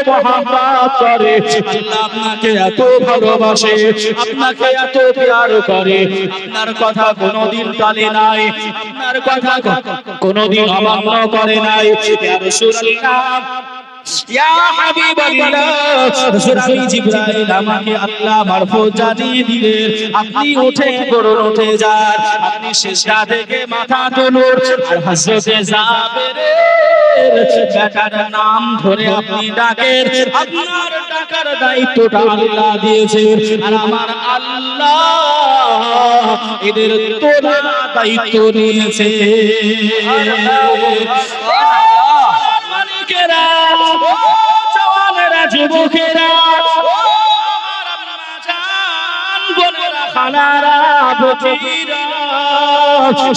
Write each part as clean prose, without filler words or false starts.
মহব্বত করে, আল্লাহ আপনাকে এত ভালোবাসে, আপনাকে এত প্যার করে, আপনার কথা কোনোদিন টালে নাই, আপনার কথা কোনোদিন অমান্য করে নাই। ইয়া রাসূলুল্লাহ, ইয়া হাবিবাল্লাহ, রাসূল জিবরাইল আমাকে আল্লাহ মারফত জানিয়ে দিলেন, আপনি উঠে পড়ুন, উঠে যান, আপনি সিজদা থেকে মাথা তুলুন, আর হযরতে জাবেরের বেটার নাম ধরে আপনি ডাকেন। আপনার ডাকার দায়িত্বটা আল্লাহ দিয়েছেন, আর আমার আল্লাহ এদের তোলার দায়িত্ব নিয়েছে। মালিকেরা, ও জওয়ানেরা, যুবকেরা, ও আমার আম্মা জান, বোনেরা, খালারা, বকিরা,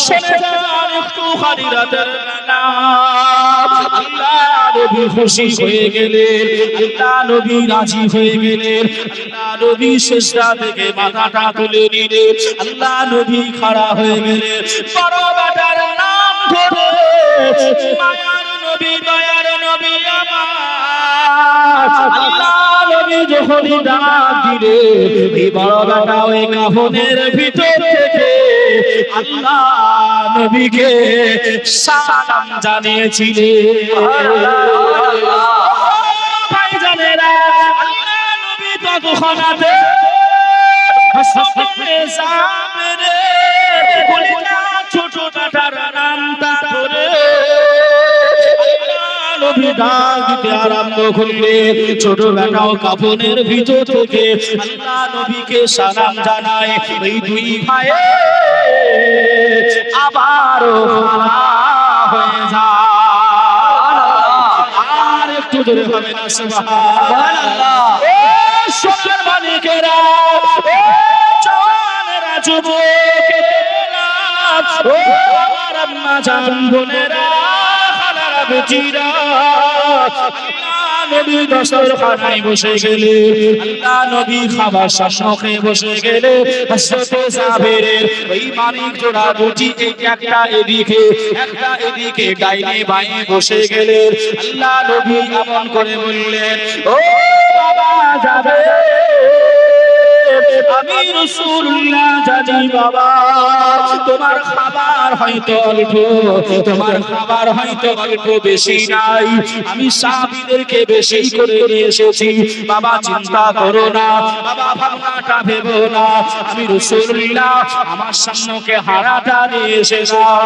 শুনে যান একটু খালিরাতের নাম। আল্লাহ নবী খুশি হয়ে গেলেন, আল্লাহ নবী রাজি হয়ে গেলেন, আল্লাহ নবী সিজদা থেকে মাথাটা তুলে নিলেন, আল্লাহ নবী খাড়া হয়ে গেলেন, বড় বেটার নাম ধরে, মায়ার নবী, দয়ার নবী আমার আল্লাহ নবী যখনই ডাক দিলেন, এই বড় বেটা ওই কাফনের ভিতর থেকে আল্লাহ নবীকে সালাম জানিয়েছিলেন। ভাইজানেরা, আল্লাহ নবী তৎক্ষণাৎ হযরতে জাবেরের কলিজা ছোট বেটার নামটা ধরে নবী ডাক দিতে আরম্ভ করলেন। ছোট বেটাও কাফনের ভিতর থেকে আল্লাহ নবীকে সালাম জানায়। ওই দুই ভাই আবারও খাড়া হয়ে যায়। আর একটু জোরে হবে না সুবহানাল্লাহ। ও সোনার মালিকেরা, ও জওয়ানেরা, যুবকেরা, ও আমার আম্মা জান, বোনেরা, খালারা, বেটিরা, আল্লাহ নবী দস্তরখানায় বসে গেলেন, আল্লাহ নবী খাবার শাসনে বসে গেলেন। হযরতে জাবেরের ওই মানিক জোড়া দুটি, একটা এদিকে একটা এদিকে, ডাইনে বাঁয়ে বসে গেলেন। আল্লাহ নবী এমন করে বললেন, ও বাবা জাবের, আমি রাসূলুল্লাহ জানি বাবা, তোমার খাবার হয়তো অল্প, তোমার খাবার হয়তো অল্প, বেশি নাই, আমি সাহাবীদেরকে বেশি করে নিয়ে এসেছি। বাবা চিন্তা করো না, বাবা ভাবনাটা ভেবো না, আমি রাসূলুল্লাহ, আমার সামনে হারাটা নিয়ে এসে যাও।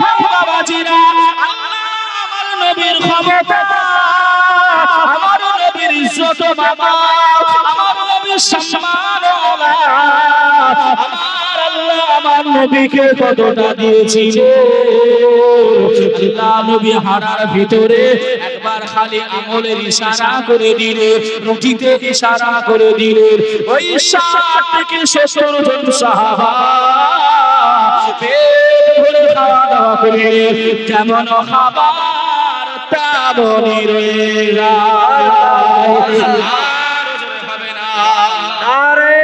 ভাই বাবাজিরা, আল্লাহ আমার নবীর ক্ষমতা, আমার নবীর ইজ্জত বাবা, আমার নবীর সম্মান, আমার আল্লাহ আমার নবীকে কতটা দিয়েছিল। আল্লাহ নবী হারার ভিতরে একবার খালি আঙ্গুলের ইশারা করে দিলেন, রুটিতে ইশারা করে দিলেন। ওই 60 থেকে 70 জন সাহাবা পেট ভরে খাওয়া দাওয়া করলেন, যেমন খাবার তেমনই রয়ে যায়। নারে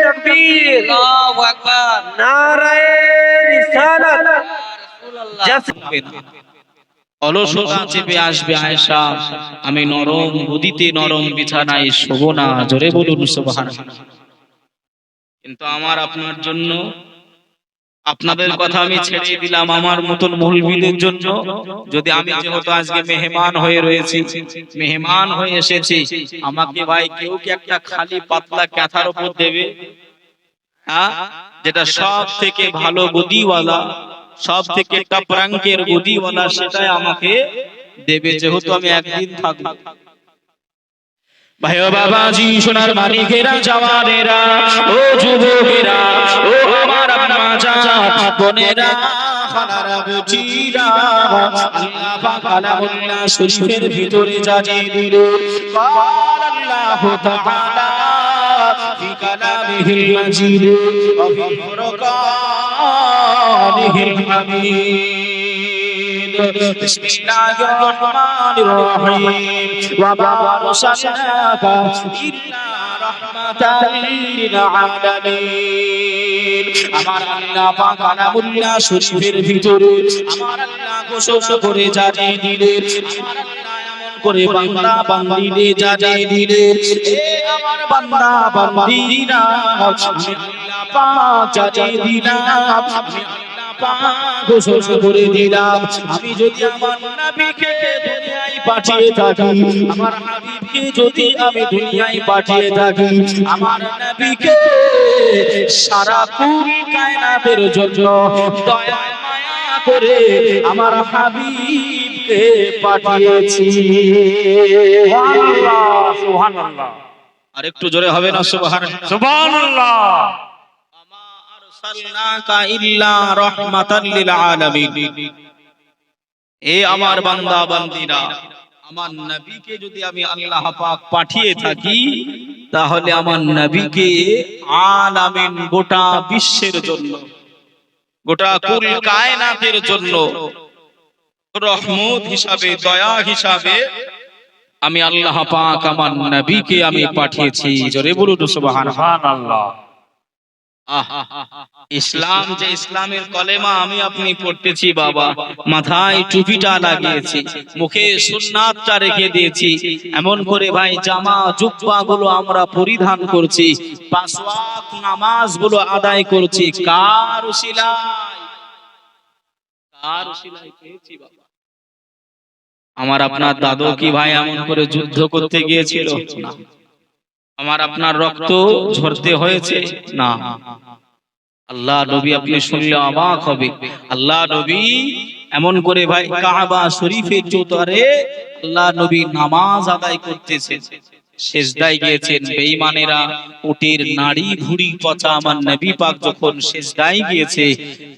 তাকবীর, আল্লাহু আকবার, নারে রিসালাত, অলসতা চেপে আসবে আয়েশা, আমি নরম গদিতে নরম বিছানায় শোব না। জোরে বলুন সুবহানাল্লাহ। কিন্তু আমার আপনার জন্য, আপনাদের কথা আমি ছেড়ে দিলাম, আমার মতন মৌলবীদের জন্য, যদি আমি যেহেতু আজকে মেহমান হয়ে রয়েছি, মেহমান হয়ে এসেছি, আমাকে ভাই কেউ কি একটা খালি পাতলা কাঁথার উপর দেবে? হ্যাঁ, যেটা সব থেকে ভালো গদিওয়ালা, সব থেকে টপ র‍্যাঙ্কের গদিওয়ালা, সেটাই আমাকে দেবে, যেহেতু আমি একদিন থাকবো। ভাই ও বাবাজি, সোনার মালিকেরা, জওয়ানেরা, ও যুবকেরা, ও আমার আম্মা জান, বোনেরা, খালারা, বেটিরা, আল্লাহ পাক কালামুল্লাহ শরীফের ভিতরে জানিয়ে দিলেন, قال الله تعالى في كلامه المجيد وفي فرقانه الحميد بسم الله الرحمن الرحيم وما أرسلناك إلا رحمة للعالمين আমার আল্লাহ পাক কালামুল্লাহ শরীফের ভিতরে আমার আল্লাহ ঘোষণা করে জানিয়ে দিলেন, আমার আল্লাহ এমন করে বান্দা বান্দিরে জানিয়ে দিলে, এ আমার বান্দা বান্দিরা আমি আল্লাহ পাক জানিয়ে দিলাম, আমি আল্লাহ পাক ঘোষণা করে দিলাম, আমি যদি আমার নবীকে দুনিয়ায় পাঠিয়ে থাকি, আমার হাবিবকে যদি আমি দুনিয়ায় পাঠিয়ে থাকি, আমার নবীকে সারা কুল কায়নাতের জন্য দয়া মায়া করে আমার হাবিবকে পাঠিয়েছি। সুবহানাল্লাহ, সুবহানাল্লাহ। আর একটু জোরে হবে না সুবহানাল্লাহ? সুবহানাল্লাহ। আমা আরসালনাকা ইল্লা রাহমাতাল লিল আলামিন। এ আমার বান্দা বান্দিরা, আমার নবীকে যদি আমি আল্লাহ পাক পাঠিয়ে থাকি, তাহলে আমার নবীকে আলামিন গোটা বিশ্বের জন্য, গোটা কুল কায়নাতের জন্য রহমত হিসাবে, দয়া হিসাবে আমি আল্লাহ পাক আমার নবীকে আমি পাঠিয়েছি। জোরে বলুন সুবহানাল্লাহ। ইসলাম যে ইসলামের কলেমা আমি আপনি পড়তেছি বাবা, মাথায় টুপিটা লাগিয়েছি, মুখে সুন্নাতটা রেখে দিয়েছি, এমন করে ভাই জামা জুব্বা গুলো আমরা পরিধান করছি, পাঁচ ওয়াক্ত নামাজ গুলো আদায় করছি, কার উসিলায়? কার উসিলায় পেয়েছি বাবা? আমার আপনার দাদু কি ভাই এমন করে যুদ্ধ করতে গিয়েছিল? না। আমার আপনার রক্ত ঝরতে হয়েছে? না। আল্লাহ নবী আপনি শুনলে অবাক হবে, আল্লাহ নবী এমন করে ভাই কাবা শরীফের চৌতারে আল্লাহ নবী নামাজ আদায় করতেছেন, সিজদায় গিয়েছেন। বেঈমানেরা উটের নাড়ি ভুঁড়ি পচা আমার নবী পাক যখন সিজদায় গিয়েছে,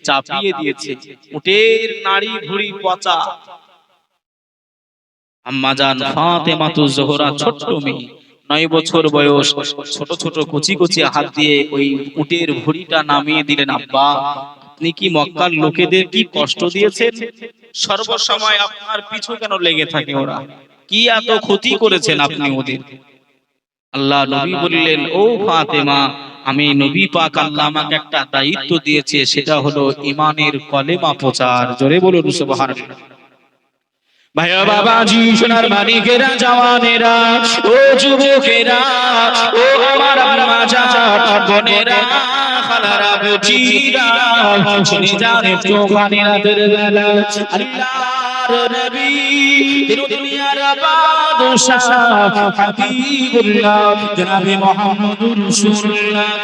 চাপিয়ে দিয়েছে উটের নাড়ি ভুঁড়ি পচা। আম্মা জান ফাতেমাতুজ জোহরা ছোট্ট মেয়ে, 9 বছর বয়স, ছোট ছোট কুচি কুচি হাত দিয়ে ওই উটের ভুঁড়িটা নামিয়ে দিলেন। আব্বা, আপনি কি মক্কার লোকেদের কি কষ্ট দিয়েছেন? সর্বসময় আপনার পিছু কেন লেগে থাকে ওরা? কি এত ক্ষতি করেছেন আপনি ওদের? আল্লাহ নবী বললেন, ও ফাতেমা, আমি নবী পাক আল্লাহ আমাকে একটা দায়িত্ব দিয়েছে, সেটা হলো ঈমানের কলেমা প্রচার। জোরে বলুন সুবহানাল্লাহ। ভাইয়া বাবাজি, সোনার মানিকেরা, জওয়ানেরা, ও যুবকেরা, ও আমার আম্মা জান বোনেরা, খালারা, বুচিরা, শুনে যান একটু খানি রাতের বেলা আল্লাহর নবী, তিন দুনিয়ার বাদশা হাবিবুল্লাহ জনাবে মুহাম্মদুর রাসূলুল্লাহ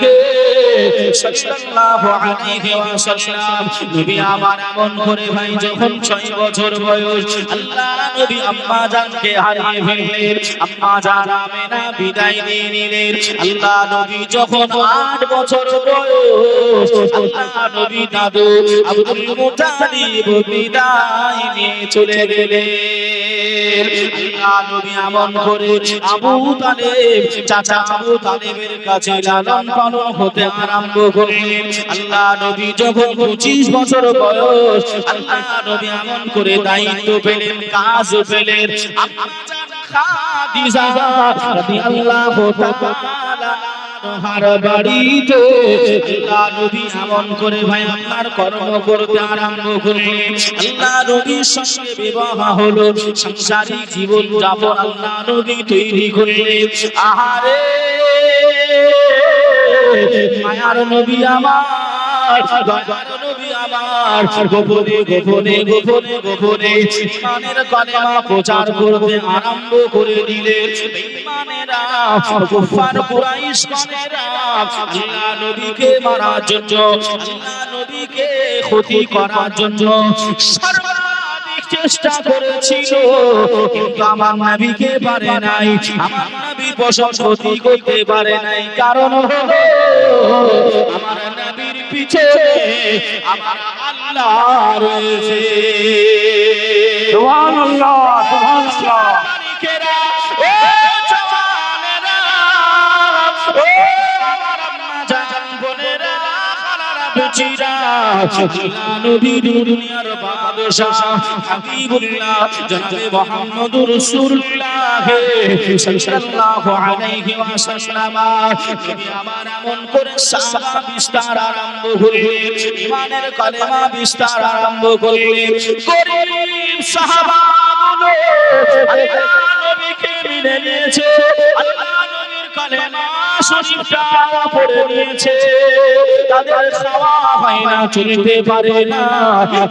সাল্লাল্লাহু আলাইহি ওয়াসাল্লাম, নবী আমার এমন করে ভাই যখন 6 বছর বয়স, আল্লাহ নবী আম্মা জানকে হারিয়ে ফেললেন। আম্মা জান আমেনা বিদায় নিয়ে নিলেন। আল্লাহ নবী যখন 8 বছর বয়স, আল্লাহ নবী দাদু আব্দুল মুত্তালিব বিদায় নিয়ে চলে গেলেন। আল্লাহ নবী এমন করে আবু তালেব, চাচা আবু তালেবের কাছে লালন পালন হতে আরম্ভ করলেন। আল্লাহ নবী যখন 25 বছর বয়স, আল্লাহ নবী এমন করে দায়িত্ব পেলেন, কাজ পেলেন। আম্মা জান খাদিজা রাদিয়াল্লাহু তাআলা হার বাড়িতে আল্লাহ নবী এমন করে ভাই আপনার কর্ম করতে আরম্ভ করলেন। আল্লাহ নবীর সঙ্গে বিবাহ হলো, সংসারিক জীবন যাপন আল্লাহ নবী তৈরি করলেন। আহারে মায়ার নবী আমার, দয়ার নবী আমার, গোপনে গোপনে গোপনে গোপনে ঈমানের কলেমা প্রচার করতে আরম্ভ করে দিলেন। বেঈমানেরা, কুফার কুরাইশ গণেরা আল্লাহ নবীকে মারার জন্য, আল্লাহ নবীকে ক্ষতি করার জন্য সর্বাধিক চেষ্টা করেছিল, কিন্তু আমার নবীকে পারে নাই, আমার নবীর বশত ক্ষতি করতে পারে নাই। কারণ হলো আমার নবীর পিছনে আমার আল্লাহ রয়েছে। সুবহানাল্লাহ, সুবহানাল্লাহ। মানিকেরা, ও জওয়ানেরা, ও আমার আম্মা জান বোনেরা, খালারা, বুচিরা, আল্লাহ নবী দুনিয়ার বাদশা হাবিবুল্লাহ জনাবে মুহাম্মদুর রাসূলুল্লাহ সাল্লাল্লাহু আলাইহি ওয়াসাল্লাম, নবী আমার এমন করে সাহাবা বিস্তার আরম্ভ করলেন, ঈমানের কলেমা বিস্তার আরম্ভ করলেন। গরীব সাহাবাগুলো আল্লাহ নবীকে মেনে নিয়েছে, আল্লাহ নবীর কালেমা শরীফটা পড়ে নিয়েছে, তাদের খাওয়া হয় না, চলতে পারে না,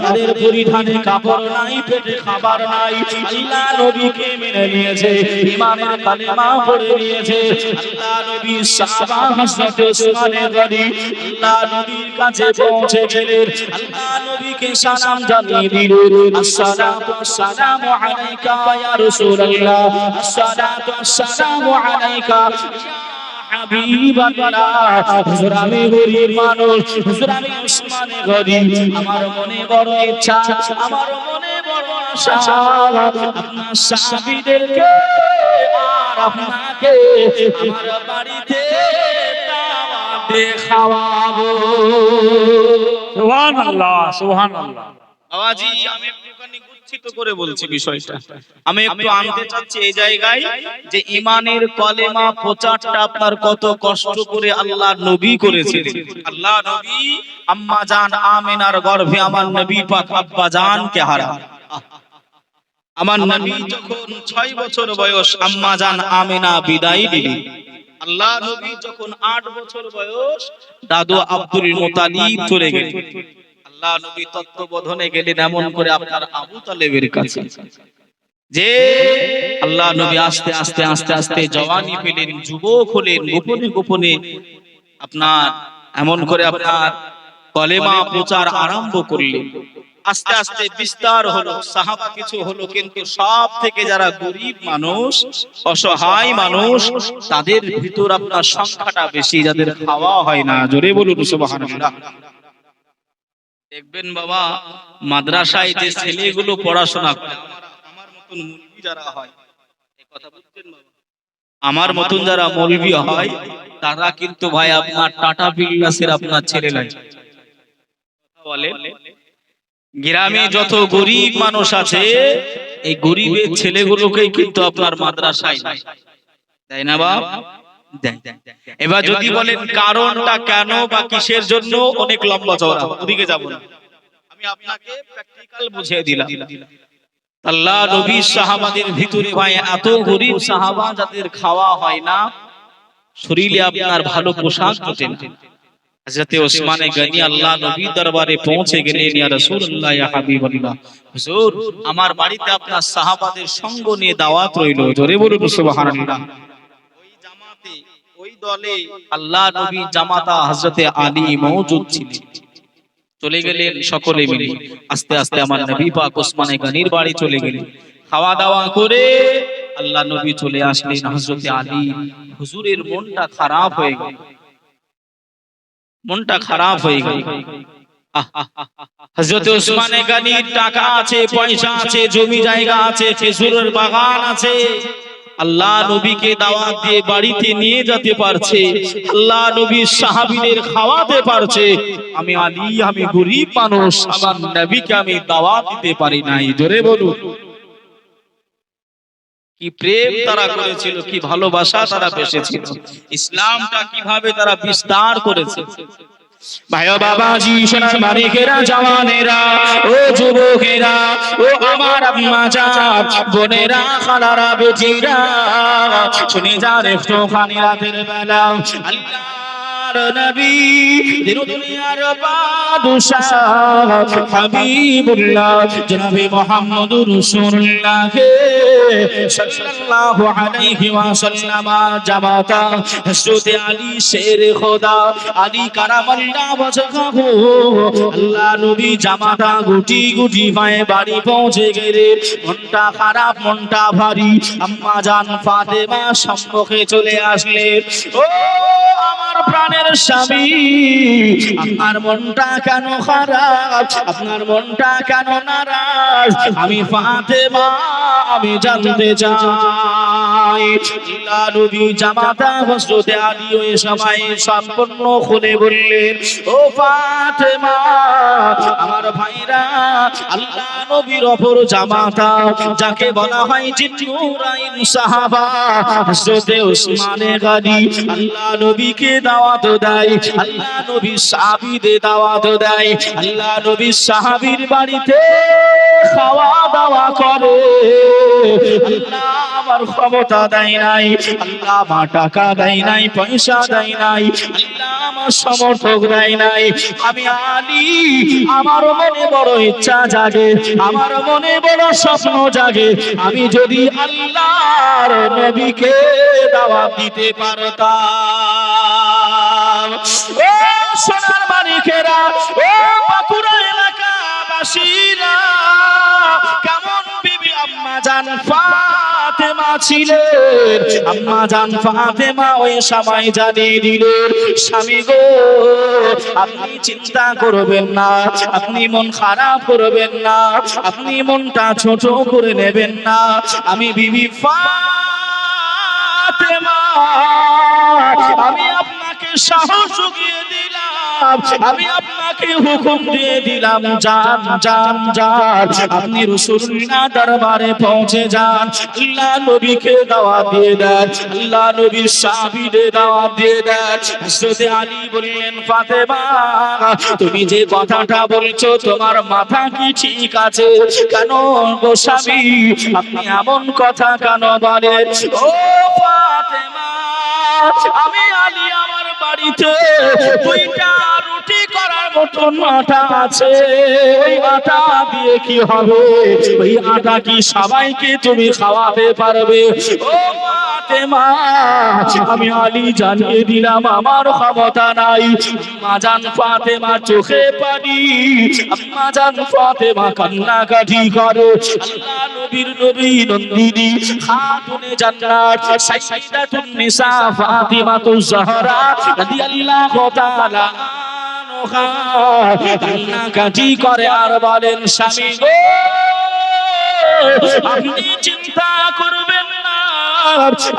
তাদের পরিধানে কাপড় নাই, পেটে খাবার নাই, আল্লাহ নবীকে মেনে নিয়েছে, ঈমানের কালেমা পড়ে নিয়েছে। আল্লাহ নবী সাহাবা হযরত ওসমান গনি আল্লাহ নবীর কাছে পৌঁছে গেলেন, আল্লাহ নবীকে সালাম জানিয়ে দিলেন, আসসালাতু আসসালামু আলাইকা ইয়া রাসূলুল্লাহ, আসসালাতু আসসালামু আলাইকা হাবিবাল্লাহ। হুজুর আমি গরীব মানুষ, হুজুর আমি ওসমান গনি, আমার মনে বড় ইচ্ছা, আমার মনে বড় আশা, আপনার সাহাবীদেরকে আর আপনাকে আমার বাড়িতে দাওয়াত খাওয়াবো। সুবহানাল্লাহ, সুবহানাল্লাহ। বাবাজি আমি একটুখানি গুচ্ছিত করে বলছি বিষয়টা, আমি একটু আনতে চাচ্ছি এই জায়গায় যে ঈমানের কলেমা প্রচারটা আপনার কত কষ্ট করে আল্লাহ নবী করেছিলেন। আল্লাহ নবী আম্মা জান আমিনার গর্ভে আমার নবী পাক আব্বা জানকে হারান। আমার নবী যখন 6 বছর বয়স আম্মা জান আমিনা বিদায় দিলেন। আল্লাহ নবী যখন 8 বছর বয়স দাদু আব্দুল মুতালিব চলে গেলেন। আল্লাহ নবী তত্ত্ববোধনে গেলেন এমন করে আপনার আবু তালেবের কাছে, যে আল্লাহ নবী আস্তে আস্তে আস্তে আস্তে জওয়ানি পেলেন, যুবক হলেন, গোপনে গোপনে আপনার এমন করে আপনার কলেমা প্রচার আরম্ভ করলেন। আস্তে আস্তে বিস্তার হলো, সাহাবা কিছু হলো, কিন্তু সব থেকে যারা গরীব মানুষ, অসহায় মানুষ, তাদের ভিতর আপনার সংখ্যাটা বেশি, যাদের খাওয়া হয় না। জোরে বলুন সুবহানাল্লাহ। দেখবেন বাবা মাদ্রাসায় যে ছেলেগুলো পড়াশোনা করে, আমার মতন মুলবি যারা হয়, এই কথা বুঝছেন বাবা, আমার মতন যারা মৌলবি হয়, তারা কিন্তু ভাই আপনার টাটা বিল্লাসের আপনার ছেলে লাগে। বলে গ্রামে যত গরীব মানুষ আছে, এই গরীবের ছেলেগুলোকেই কিন্তু আপনার মাদ্রাসায় নাই, তাই না বাপ? এবার যদি বলেন কারণটা কেন বা কিসের জন্য, অনেক লম্বা চওড়া, ওদিকে যাব না, আমি আপনাকে প্র্যাকটিক্যাল বুঝিয়ে দিলাম। আল্লাহ নবী সাহাবাদের ভিতরে ভাই এত গরীব সাহাবা যাদের খাওয়া হয় না, শরীরে আপনার ভালো পোশাক জোটে না। হযরত ওসমান গনি আল্লাহ নবী দরবারে পৌঁছে গেলেন, ইয়া রাসূলুল্লাহ ইয়া হাবিবাল্লাহ, হুজুর আমার বাড়িতে আপনার সাহাবাদের সঙ্গ নিয়ে দাওয়াত রইল। জোরে বলুন সুবহানাল্লাহ। ওই জামাতে, ওই দলে আল্লাহ নবী জামাতা হযরত আলী মওজুদ ছিলেন। চলে গেলেন সকলে মিলে, আস্তে আস্তে আমার নবী পাক ওসমান গনির বাড়ি চলে গেলেন। খাওয়া দাওয়া করে আল্লাহ নবী চলে আসলেন। হযরত আলী হুজুরের মনটা খারাপ হয়ে গেল, মনটা খারাপ হয়ে গেল। হযরত ওসমান গনির টাকা আছে, পয়সা আছে, জমি জায়গা আছে, খেজুরের বাগান আছে, আল্লাহ নবীকে দাওয়াত দিয়ে বাড়িতে নিয়ে যেতে পারছে, আল্লাহ নবীর সাহাবীদের খাওয়াতে পারছে। আমি আলী, আমি গরীব মানুষ, আমার নবীকে আমি দাওয়াত দিতে পারি নাই। জোরে বলুন। কি প্রেম তারা করেছিল, কি ভালোবাসা তারা বেসেছিল, ইসলামটা কিভাবে তারা বিস্তার করেছে। ভাইও বাবাজি, সোনার মানিকেরা, জওয়ানেরা, ও যুবকেরা, ও আমার আম্মা জান, বোনেরা, খালারা, বেটিরা, শুনে যান একটুখানি রাতের বেলা আল্লাহর নবী, দিন দুনিয়ার বাদশাহ হাবিবুল্লাহ জনাবে মুহাম্মদুর রাসূলুল্লাহ সাল্লাল্লাহু আলাইহি ওয়াসাল্লাম জামাতা হযরত আলী শের খোদা আলী কারামাল্লাহ ওয়াজহাহু, আল্লাহ নবী জামাতা গুটি গুটি পায়ে বাড়ি পৌঁছে গেলেন। মনটা খারাপ, মনটা ভারী। আম্মা জান ফাতেমা সম্মুখে চলে আসলেন। ও আমার প্রাণের স্বামী, আপনার মনটা কেন খারাপ, আপনার মনটা কেন নারাজ? আমি ফাতেমা, আমি জানতে চাই। আল্লাহ নবী জামাতা হযরত আলী ওই সময় সম্পূর্ণ খুলে বললেন, ও ফাতেমা, আমার ভাইরা, আল্লাহ নবীর অপর জামাতা যাকে বলা হয় জিন্নুরাইন সাহাবা হযরত ওসমান গনি, আল্লাহ নবীকে দাওয়াত দেয়, আল্লাহ নবীর সাহাবীদের দাওয়াত দেয়, আল্লাহ নবীর সাহাবীর বাড়িতে খাওয়া দাওয়া করে। আল্লাহ আমার ক্ষমতা দেয় নাই, আল্লাহ আমার টাকা দেয় নাই, পয়সা দেয় নাই, আল্লাহ আমার সমর্থক দেয় নাই। আমি আলী, আমার মনে বড় ইচ্ছা জাগে, আমার মনে বড় স্বপ্ন জাগে, আমি যদি আল্লাহর নবীকে দাওয়াত দিতে পারতাম। ও সোনার মানিকেরা, ও বাঁকুড়া এলাকাবাসীরা, কেমন বিবি আম্মা জান ফাতেমা ছিলেন। আম্মা জান ফাতেমা ওই সময় জানিয়ে দিলেন, স্বামী গো আপনি চিন্তা করবেন না, আপনি মন খারাপ করবেন না, আপনি মনটা ছোট করে নেবেন না। আমি বিবি ফাতেমা, আমি আপনাকে সাহস জুগিয়ে দিলাম, আমি আপনাকে হুকুম দিয়ে দিলাম, যান যান যান, আপনি রাসূলুল্লাহ দরবারে পৌঁছে যান, আল্লাহ নবীকে দাওয়াত দিয়ে দেন, আল্লাহ নবীর সাহাবীদের দাওয়াত দিয়ে দেন। হযরত আলী বললেন, ফাতেমা তুমি যে কথাটা বলছো তোমার মাথা কি ঠিক আছে? কেন গো স্বামী আপনি এমন কথা কেন বলেন? ও ফাতেমা, আমি আলী আমার বাড়িতে দুইটা রুটি করার মতন আটা আছে, ওই আটা দিয়ে কি হবে? ওই আটা কি সবাইকে তুমি খাওয়াতে পারবে? ও ফাতেমা, আমি আলী জানিয়ে দিলাম আমার ক্ষমতা নাই। আম্মা জান ফাতেমা চোখে পানি, আম্মা জান ফাতেমা কান্নাকাটি করে। আল্লাহ নবীর নবী নন্দিনী খাতুনে জান্নাত সাইয়্যিদাতুন নিসা ফাতিমাতুজ জাহরা রাদিয়াল্লাহু তাআলা আনহা কান্নাকাটি করে আর বলেন, স্বামী গো আপনি চিন্তা করবেন না,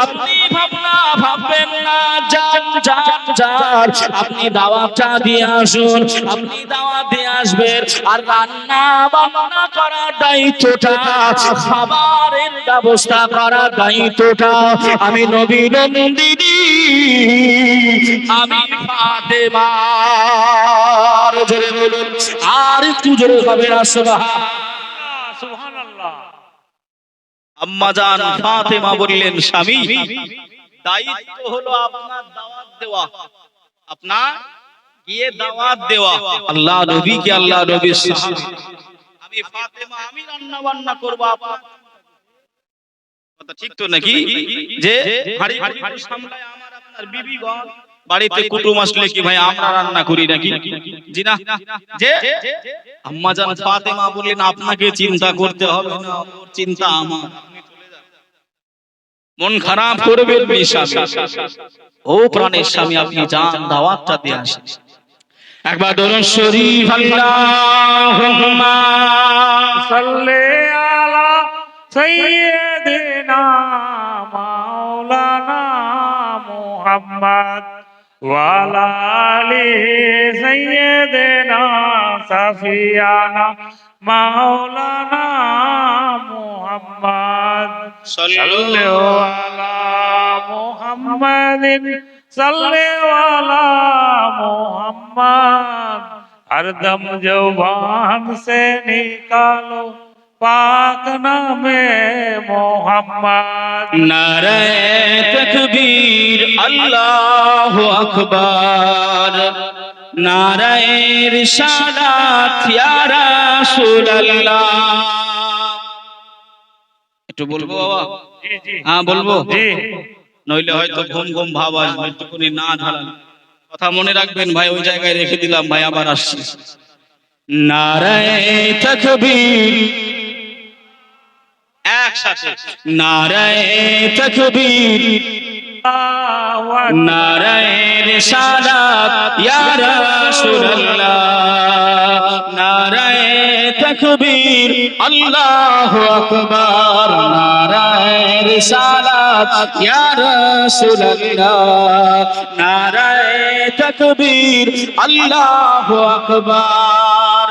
আপনি ভাবনা ভাববেন না, যান যান যান, আপনি দাওয়াতটা দিয়ে আসুন, আপনি দাওয়াত দিয়ে আসবেন, আর রান্না বান্না করার দায়িত্বটা, খাবারের ব্যবস্থা করার দায়িত্বটা আমি নবী নন্দিনী, আমি ফাতেমা। জোরে বলুন, আর একটু জোরে হবে না সুবহানাল্লাহ। আম্মা জান ফাতেমা বললেন, স্বামী দায়িত্ব হলো আপনার দাওয়াত দেওয়া, আপনার গিয়ে দাওয়াত দেওয়া আল্লাহ নবীকে, আল্লাহ নবীর সাহাবী। আমি ফাতেমা আমি রান্না বান্না করব, আপনার কথা ঠিক তো নাকি? যে হাড়ি হাড়ি সামলায় আমার আপনার বিবিগণ, বাড়িতে কুটুম আসলে কি ভাই আমরা রান্না করি নাকি? জি না। যে আম্মা জান ফাতেমা বললেন, আপনাকে চিন্তা করতে হবে না, ওর চিন্তা আমার। মন খারাপ করবেন না স্বামী, ও প্রাণের স্বামী আপনি যান দাওয়াতটা দিয়ে আসেন। একবার দরুদ শরীফ আল্লাহুম্মা সাল্লি আলা সাইয়্যিদিনা মাওলানা মুহাম্মদ ওয়া আলা আলি সাইয়্যিদিনা সাফিয়ানা মাওলানা মুহাম্মদ সাল্লু আলা মুহাম্মাদিন সাল্লু আলা मुहम्मद हरदम जुबान से निकालो पाक नामे मोहम्मद। नारे तकबीर अल्लाहु अकबर, नारे रिसालात या রাসূলুল্লাহ। একটু বলবো বাবা? जी जी হ্যাঁ বলবো, जी নইলে হয়তো ঘুম ঘুম ভাব আসবে, একটুখানি না ঢালান। কথা মনে রাখবেন ভাই, ওই জায়গায় রেখে দিলাম ভাই, আবার আসছি। নারে তাকবীর, একসাথে নারে তাকবীর, নারে রিসালাত ইয়া রাসূলুল্লাহ, নারে তাকবীর আল্লাহু আকবার, নারে রিসালাত ইয়া রাসূলুল্লাহ, নারে তাকবীর আল্লাহু আকবার।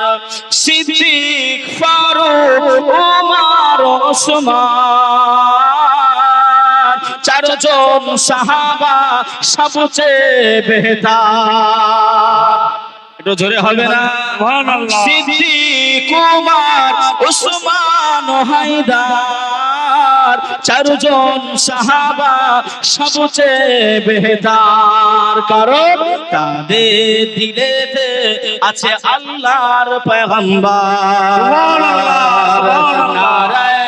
সিদ্দিক ফারুক ওমর ওসমান চারজন সাহাবা সবচেয়ে বেহতার। একটু জোরে হবে না? সুবহানাল্লাহ। সিদ্দিক উমর উসমান ও হায়দার, চারজন সাহাবা সবচেয়ে বেহতার, কারণ তাদের দিলেতে আছে আল্লাহর পয়গম্বর। নারায়ে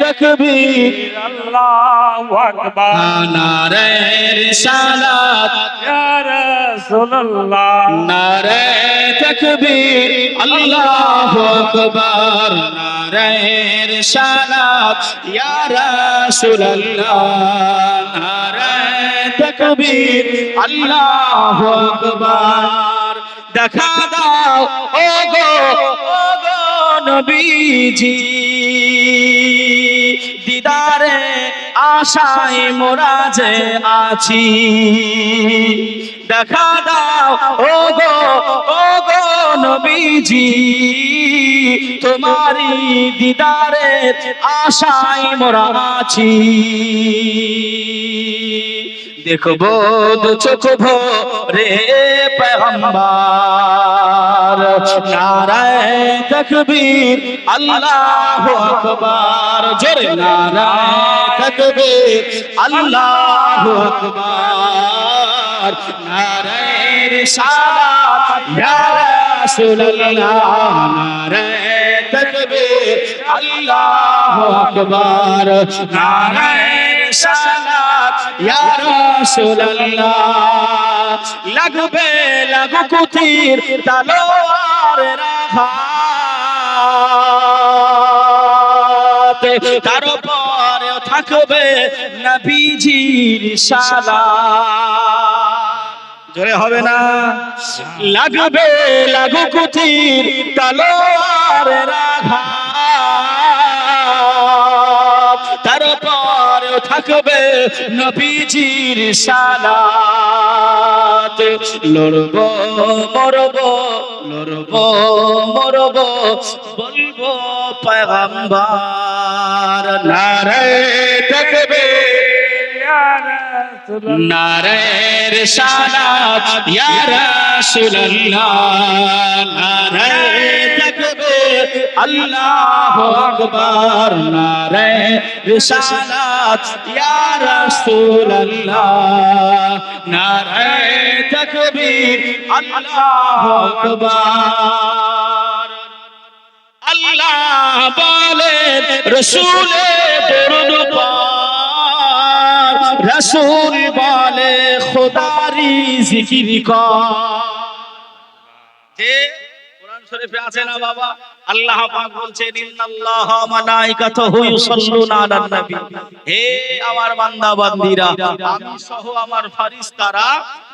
তাকবীর, আল্লাহু আকবার, নারায়ে রিসালাত, ইয়া রাসূলুল্লাহ, নারায়ে তাকবীর, আল্লাহু আকবার, নারায়ে রিসালাত, ইয়া রাসূলুল্লাহ, নারায়ে তাকবীর, আল্লাহু আকবার। দেখা দাও ওগো নবীজি, দিদারে আশায় মোরা যে আছি। দেখা দাও ওগো নবীজি, তোমারি দিদারে আশায় মোরা আছি। দেখবো দু চোখ ভরে পয়গম্বর, নারায়ে তাকবীর, আল্লাহু আকবার, জোরে নারায়ে তাকবীর, আল্লাহু আকবার, নারায়ে রিসালাত, ইয়া রাসূলুল্লাহ, নারায়ে তাকবীর, আল্লাহু আকবার, নারায়ে রিসালাত, ইয়া রাসূলুল্লাহ। লাগবে লাগুক তীর তলোয়ারের আঘাত, তার উপরে থাকবে নবীজির সালাত। জোরে হবে না? লাগবে লাগুক তীর তলোয়ারের আঘাত, তার উপরে থাকবে নবীজির সালাত। লড়বো মরবো, লড়বো মরবো, বলবো পয়গম্বর। নারায়ে তাকবীর, ইয়া রাসূলুল্লাহ, নারায়ে রিসালাত, ইয়া রাসূলুল্লাহ, নারায়ে তাকবীর, আল্লাহু আকবার, নারায়ে রিসালাত, ইয়া রাসূলুল্লাহ, নারায়ে তাকবীর, আল্লাহু আকবার। আল্লাহ বলেন রসুলে দরুদ পড়, রসুল বলে খোদারি জিকির কর। যে কোরআন শরীফে আছে না বাবা, আল্লাহ পাক বলছেন ইন্নাল্লাহা ওয়া মালাইকাতুহু ইউসাল্লুনা আলান নবী, হে আমার বান্দা বান্দীরা, আমি সহ আমার ফেরেশতারা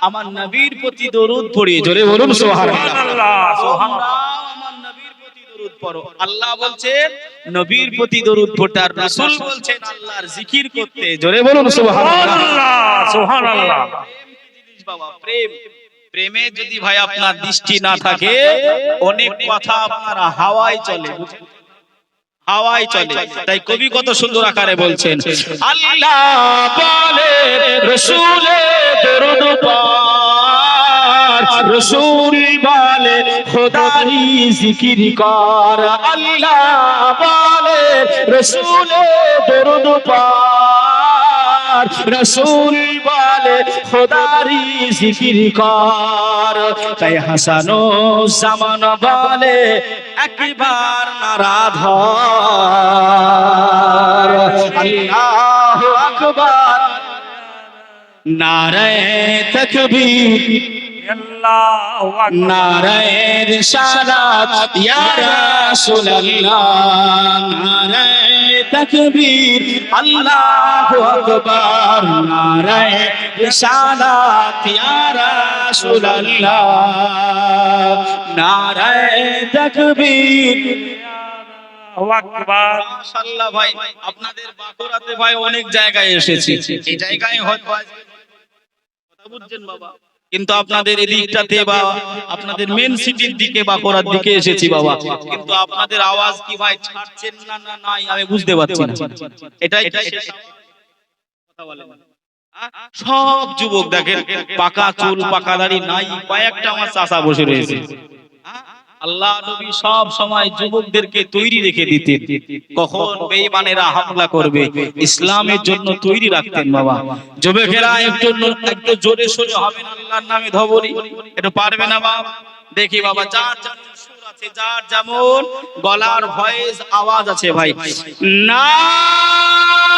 আমার নবীর প্রতি দরুদ পড়ি। জোরে বলুন সুবহানাল্লাহ। সুবহানাল্লাহ, সুবহানাল্লাহ। আমার নবীর প্রতি দরুদ পড়ো। আল্লাহ বলছেন নবীর প্রতি দরুদ পড়তে, আর রাসূল বলছেন আল্লাহর জিকির করতে। জোরে বলুন সুবহানাল্লাহ। সুবহানাল্লাহ, সুবহানাল্লাহ। প্রেম কি জিনিস বাবা? প্রেম, প্রেমে যদি ভাই আপনার দৃষ্টি না থাকে, অনেক কথা আপনার হাওয়ায় চলে, হাওয়ায় চলে। তাই কবি কত সুন্দর আকারে বলছেন, আল্লাহ বলে রসুলে দরুদ পড়, রসুল বলে খোদারি জিকির কর। আল্লাহ বলে রসুলে দরুদ পড়, রসুল বলে খোদারি জিকির কর। তাই হাসানো জামান বলে একবার নারা ধর। আল্লাহু আকবার, নারায়ে তাকবীর, আল্লাহু আকবার, নারায়ে রিসালাত, ইয়া রাসূলুল্লাহ, নারায়ে তাকবীর, আল্লাহু আকবার, নারায়ে রিসালাত, ইয়া রাসূলুল্লাহ, নারায়ে তাকবীর। আল্লাহু আকবার। মাশাআল্লাহ ভাই, আপনাদের বাঁকুড়াতে ভাই অনেক জায়গায় এসেছি, এই জায়গায় হয়তো কথা বুঝছেন বাবা, কিন্তু আপনাদের এদিকটাতে বা আপনাদের মেন সিটির দিকে বাঁকুড়ার দিকে এসেছি বাবা, কিন্তু আপনাদের আওয়াজ কি ভাই ছাড়ছেন না নাই আমি বুঝতে পারছি না। এটাই কথা বলেন। সব যুবক দেখেন পাকা চুল পাকা দাড়ি নাই, কয়েকটা আমার চাচা বসে রয়েছে। আল্লাহ নবী সব সময় যুবকদেরকে তৈরি রেখে দিতেন, কখন বেঈমানেরা হামলা করবে ইসলামের জন্য তৈরি রাখতেন। বাবা যুবকেরা একটু জোরে সোরে হবে না আল্লাহর নামে ধবনি, একটু পারবে না বাবা? দেখি বাবা, যার যেমন সুর আছে, যার যেমন গলার ভয়েস আওয়াজ আছে, ভাই নারায়ে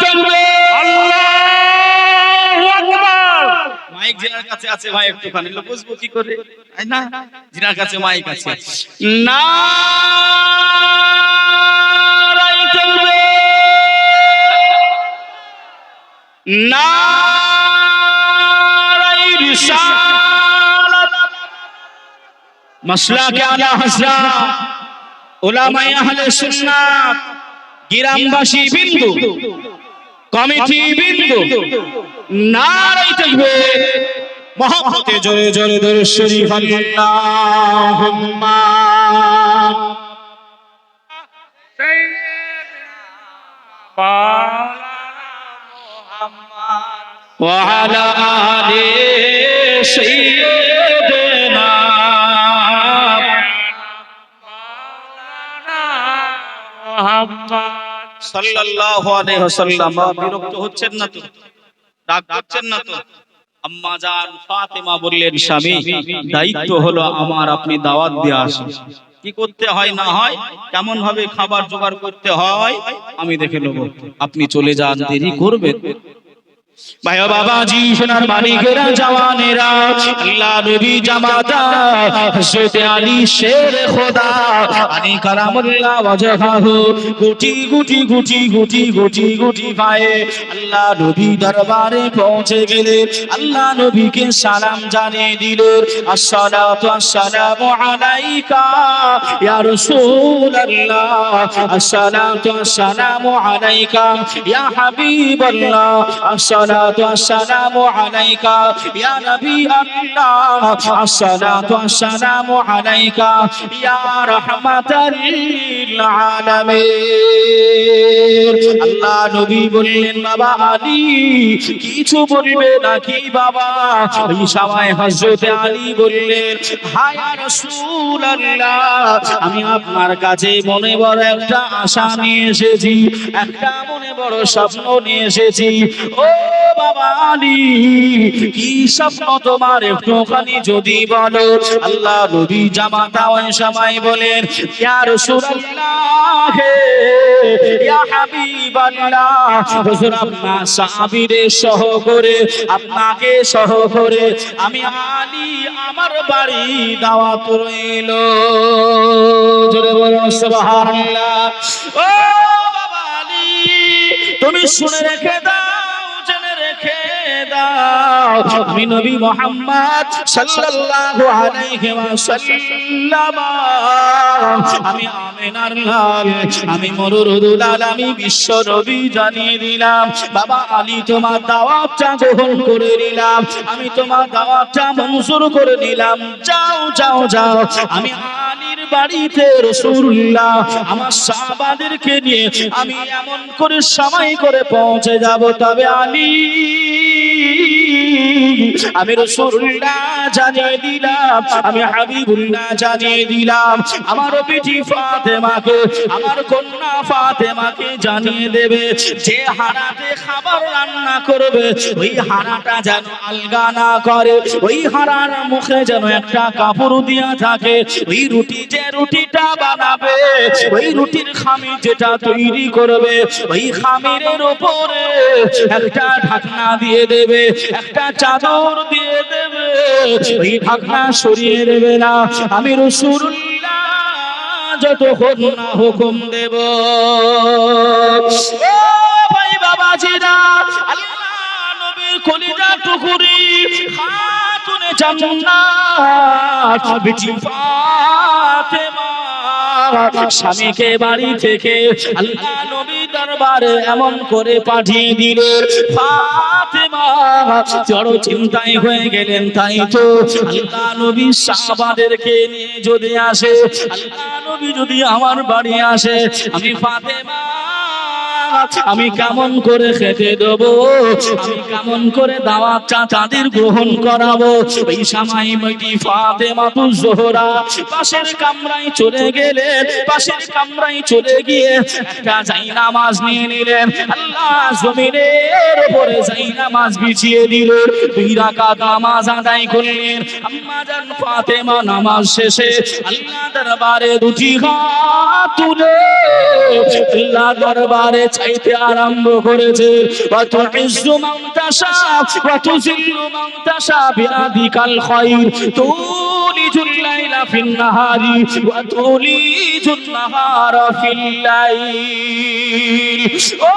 তাকবীর, আল্লাহু আকবার। মাইক জিনার কাছে আছে ভাই একটুখানি বুঝবো কি করে, তাই না? জিনার কাছে মাইক আছে, নারায়ে তাকবীর, নারায়ে রিসালাত, মাসলাকে আলা হযরত উলামায়ে আহলে সুন্নাত, গ্রামবাসী বিন্দু, কমিটি বিন্দু, নারায়ে তাকবীর, মহব্বতে জোরে জোরে দরুদ শরীফ, আল্লাহুম্মা ওয়া আলা আলি সাইয়্যিদিনা সাল্লাল্লাহু আলাইহি ওয়াসাল্লাম। বিরক্ত হচ্ছেন না তো, রাগ করছেন না তো? আম্মা জান ফাতেমা বললেন, স্বামী দায়িত্ব হলো আমার, আপনি দাওয়াত দিয়ে আসেন, কি করতে হয় না হয়, কেমন ভাবে খাবার জোগাড় করতে হয় আমি দেখে নেব, আপনি চলে যান, দেরি করবেন। ভাই ও বাবাজি, সোনার মালিকেরা, জওয়ানেরা, আল্লাহ নবী জামাতা হযরত আলী শের খোদা আলী কারামুল্লাহ ওয়াজহাহু গুটি গুটি গুটি গুটি গুটি গুটি পায়ে আল্লাহ নবী দরবারে পৌঁছে গেলেন। আল্লাহ নবীকে সালাম জানিয়ে দিলেন, আসসালাতু আসসালামু আলাইকা ইয়া রাসূলুল্লাহ, আসসালাতু আসসালামু আলাইকা ইয়া হাবিবাল্লাহ, আসসালাতু আসসালামু আলাইকা ইয়া নবী আল্লাহ, আসসালাতু আসসালামু আলাইকা ইয়া রাহমাতাল লিল আলামিন। আল্লাহ নবী বললেন, বাবা আলী কিছু বলবে নাকি বাবা? এই সময় হযরত আলী বললেন, হায় ইয়া রাসূলুল্লাহ, আমি আপনার কাছে মনে বড় একটা আশা নিয়ে এসেছি, একটা মনে বড় স্বপ্ন নিয়ে এসেছি। ও বাবা আলী, কি স্বপ্ন তোমার একটুখানি যদি বলো। আল্লাহ নবী জামাতা ওই সময় বলেন, ইয়া রাসূলুল্লাহ, ইয়া হাবিবাল্লাহ, হুজুর আপনার সাহাবীদের সহ করে, আপনাকে সহ করে আমি আলী আমার বাড়ি দাওয়াত রইল। জোরে বলুন সুবহানাল্লাহ। ও বাবা আলী, তুমি শুনে রেখে দাও, জেনে রেখে দাও, আমি নবী মুহাম্মদ সাল্লাল্লাহু আলাইহি ওয়াসাল্লাম, আমি আমিনার লাল, আমি মরুরুল আলামি বিশ্ব নবী জানিয়ে দিলাম, বাবা আলী তোমার দাওয়াতটা গ্রহণ করে নিলাম, আমি তোমার দাওয়াতটা মঞ্জুর করে নিলাম। যাও যাও যাও, আমি আলীর বাড়িতে রাসূলুল্লাহ আমার সাহাবাদেরকে নিয়ে আমি এমন করে সময় করে পৌঁছে যাব, তবে আলী আমি রাসূলুল্লাহ জানিয়ে দিলাম, আমি হাবিবুল্লাহ জানিয়ে দিলাম, আমার বিটি ফাতেমাকে, আমার কন্যা ফাতেমাকে জানিয়ে দেবে, যে হাড়াতে খাবার রান্না করবে ওই হাড়াটা যেন আলগা না করে, ওই হাড়ার মুখে যেন একটা কাপড় দিয়া থাকে, ওই রুটি যে রুটিটা বানাবে, ওই রুটির খামির যেটা তৈরি করবে, ওই খামিরের উপরে একটা ঢাকনা দিয়ে দেবে, একটা চাদর দিয়ে দেবে, ওই ঢাকনা সরিয়ে দেবে না, আমি রাসূলুল্লাহ যতক্ষণ না হুকুম দেব। ও ভাই বাবাজিরা, আল্লাহ নবীর কলিজা টুকুরি খাতুনে জান্নাত বিটি ফাতেমা স্বামীকে বাড়ি থেকে আল্লাহ নবী দরবারে এমন করে পাঠিয়ে দিলেন, ফাতেমা বড় চিন্তায় হয়ে গেলেন, তাই তো আল্লাহ নবী সাহাবাদেরকে নিয়ে যদি আসে, আল্লাহ নবী যদি আমার বাড়ি আসে, আমি ফাতেমা আমি কেমন করে খেতে দেবো, আমি কেমন করে দাওয়াত চাচাদের গ্রহণ করাবো। ওই সময় মেয়েটি ফাতেমা তুজ জোহরা পাশের কামরায় চলে গেলেন, পাশের কামরায় চলে গিয়ে একটা জায়নামাজ নিয়ে নিলেন, আল্লাহ জমিনের উপরে জায়নামাজ বিছিয়ে দিলেন, 2 রাকাত নামাজ আদায় করলেন। আম্মা জান ফাতেমা নামাজ শেষে আল্লাহ দরবারে দুটি হাত তুলে আল্লাহ দরবারে চাইতে আরম্ভ করেছে, ওয়া তুইজ্জু মান তাশা ওয়া তুযিল্লু মান তাশা বিয়াদিকাল খায়র তুলিজুল লাইলা ফিন নাহারি ওয়া তুলিজুন নাহারা ফিল লাইল। ও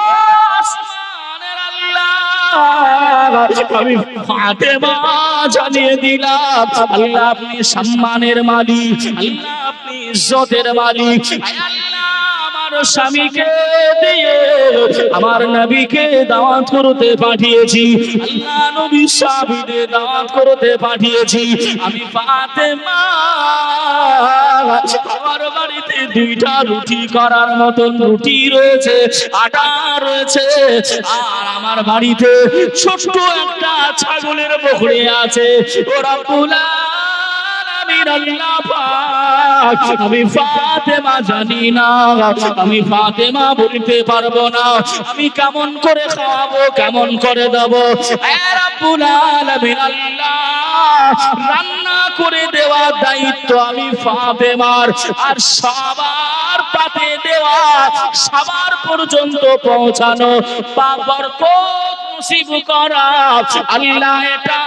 আসমানের আল্লাহ, আমি ফাতেমা জানিয়ে দিলাম, আল্লাহ আপনি সম্মানের মালিক, আল্লাহ আপনি ইজ্জতের মালিক। আয় আল্লাহ, আমার স্বামীকে দিয়ে আমার নবীকে দাওয়াত করতে পাঠিয়েছি, আল্লাহ নবী সাহাবীদের দাওয়াত করতে পাঠিয়েছি। আমি ফাতেমা আমার বাড়িতে 2টা রুটি করার মতন রুটি রয়েছে, আটা রয়েছে, আর আমার বাড়িতে ছোট্ট একটা ছাগলের বকরি আছে। ও রব্বুল আলামিন আল্লাহ পাক, আমি ফাতেমা জানি না, আমি ফাতেমা বলতে পারবো না, আমি কেমন করে খাওয়াবো, কেমন করে দেবো। এ রব্বুল আলামিন আল্লাহ, রান্না করে দেওয়ার দায়িত্ব আমি ফাতেমার, আর সবার পাতে দেওয়া, সবার পর্যন্ত পৌঁছানো, বরকত নসিব করা আল্লাহ এটা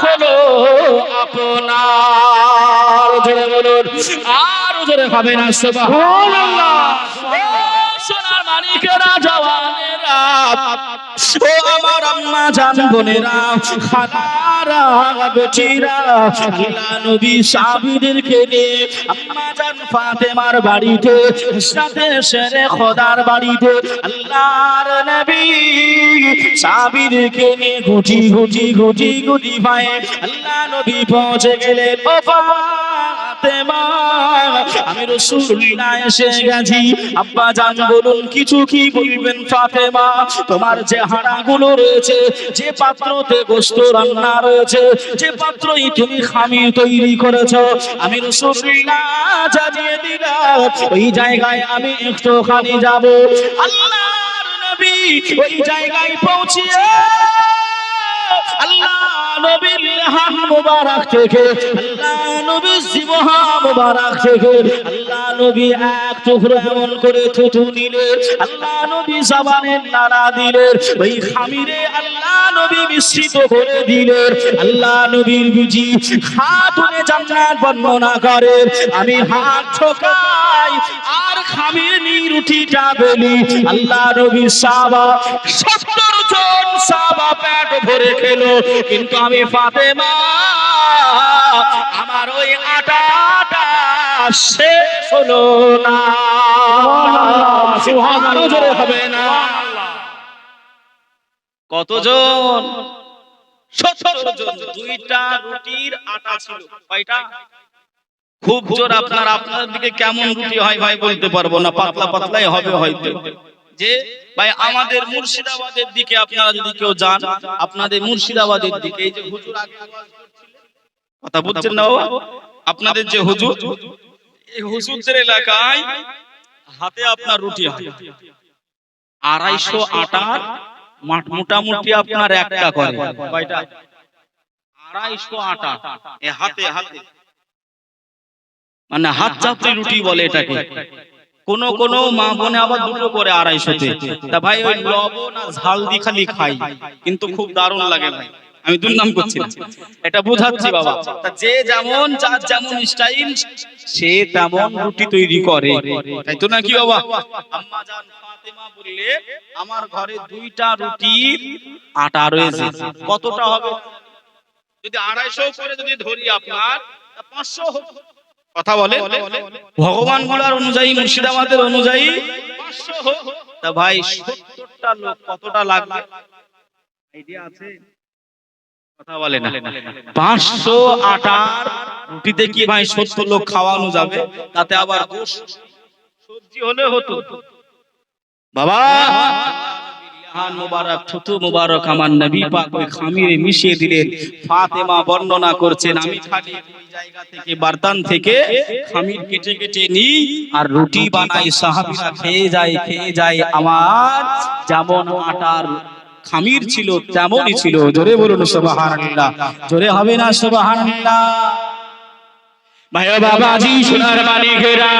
হলো আপনার। জোরে বলুন, আর জোরে হবে না সুবহানাল্লাহ। সোনার মানিকেরা, জওয়ানেরা, ও আমার আম্মা জান বোনেরা, খালারা, বেটিরা, আল্লাহ নবী সাহাবীদেরকে নিয়ে আম্মা জান ফাতেমার বাড়িতে, সাথে শেরে খোদার বাড়িতে আল্লাহর নবী সাহাবীদেরকে নিয়ে গুটি গুটি গুটি গুটি পায়ে আল্লাহ নবী পৌঁছে গেলেন। ও ফাতেমা, আমি রাসূলুল্লাহ এসে গেছি। আব্বা জান বলুন, কিছু কি বলবেন ফাতেমা? তোমার যে হাড়াগুলো রয়েছে, যে পাত্রতে গোশত রান্না রয়েছে, যে পাত্রই তুমি খামির তৈরি করেছো, আমি রাসূলুল্লাহ জানিয়ে দিলাম, ওই জায়গায় আমি একটুখানি যাব। আল্লাহর নবী ওই জায়গায় পৌঁছিয়ে আল্লাহ নবীর লেহান মুবারক থেকে, আল্লাহ নবীর জিবহা মুবারক থেকে আল্লাহ নবী এক টুকরো এমন করে থুথু দিলেন, আল্লাহ নবী জবানে নাড়া দিলেন, ওই খামিরে আল্লাহ নবী মিশ্রিত করে দিলেন। আল্লাহ নবীর বিজি খাতুনে জান্নাত বর্ণনা করেন, আমি হাত ঠোকাই আর খামির নিয়ে রুটিটা বেলি, আল্লাহ নবী সাহাবা 70 জন সাহাবা পেট ভরে খেলো, কিন্তু আমি ফাতেমা আমার ওই আটাটা শেষ হলো না। সুবহানাল্লাহ, জোরে হবে না? কতজন? 70 জন। 2টা রুটির আটা ছিল। কয়টা? খুব জোর। আপনার দিকে কেমন রুটি হয় ভাই বলতে পারবো না, পাতলা পাতলাই হবে হয়তো। যে ভাই আমাদের মুর্শিদাবাদের দিকে আপনারা যদি কেউ যান, আপনাদের মুর্শিদাবাদের দিকে এই যে হুজুর আগে আওয়াজ করছিলেন, কথা বুঝছেন না বাবা? আপনাদের যে হুজুর, এই হুজুরদের এলাকায় হাতে আপনার রুটি হয় 250 আটার মোটামুটি আপনার একটা করে। কয়টা? 250 আটা এ হাতে হাতে, মানে হাত চাপড়ি রুটি বলে এটাকে। কোন কোন মা বোনে আবার 2টো করে 250-তে। তা ভাই ওই লবণ আর ঝাল দি খালি খাই, কিন্তু খুব দারুণ লাগে ভাই। আমি দুর্নাম করছি না, এটা বুঝাচ্ছি বাবা। তা যে যেমন যার যেমন স্টাইল, সে তেমন রুটি তৈরি করে, তাই তো নাকি বাবা? আম্মা জান ফাতেমা বললে, আমার ঘরে 2টা রুটির আটা রয়েছে। কতটা হবে? যদি 250 করে যদি ধরি আপনার, 500 হবে। কথা বলে ভগবান গুলার অনুযায়ী, মুর্শিদাবাদের অনুযায়ী 500 হোক। তা ভাই 70টা লোক কতটা লাগবে আইডিয়া আছে? কথা বলে না। 500 আটার রুটিতে কি ভাই 70 লোক খাওয়ানো যাবে? তাতে আবার গোশত সবজি হলে হতো। বাবা লেহান মুবারক থুতু মুবারক আমার নবী পাক ওই খামিরে মিশিয়ে দিলেন। ফাতেমা বর্ণনা করছেন, আমি খালি ওই জায়গা থেকে বারদান থেকে খামির কেটে কেটে নিই আর রুটি বানাই, সাহাবীরা খেয়ে যায়। আমার যেমন আটার খামির ছিল তেমনই ছিল। জোরে বলুন সুবহানাল্লাহ, জোরে হবে না সুবহানাল্লাহ? ভাইও বাবাজি, সোনার মানিকেরা,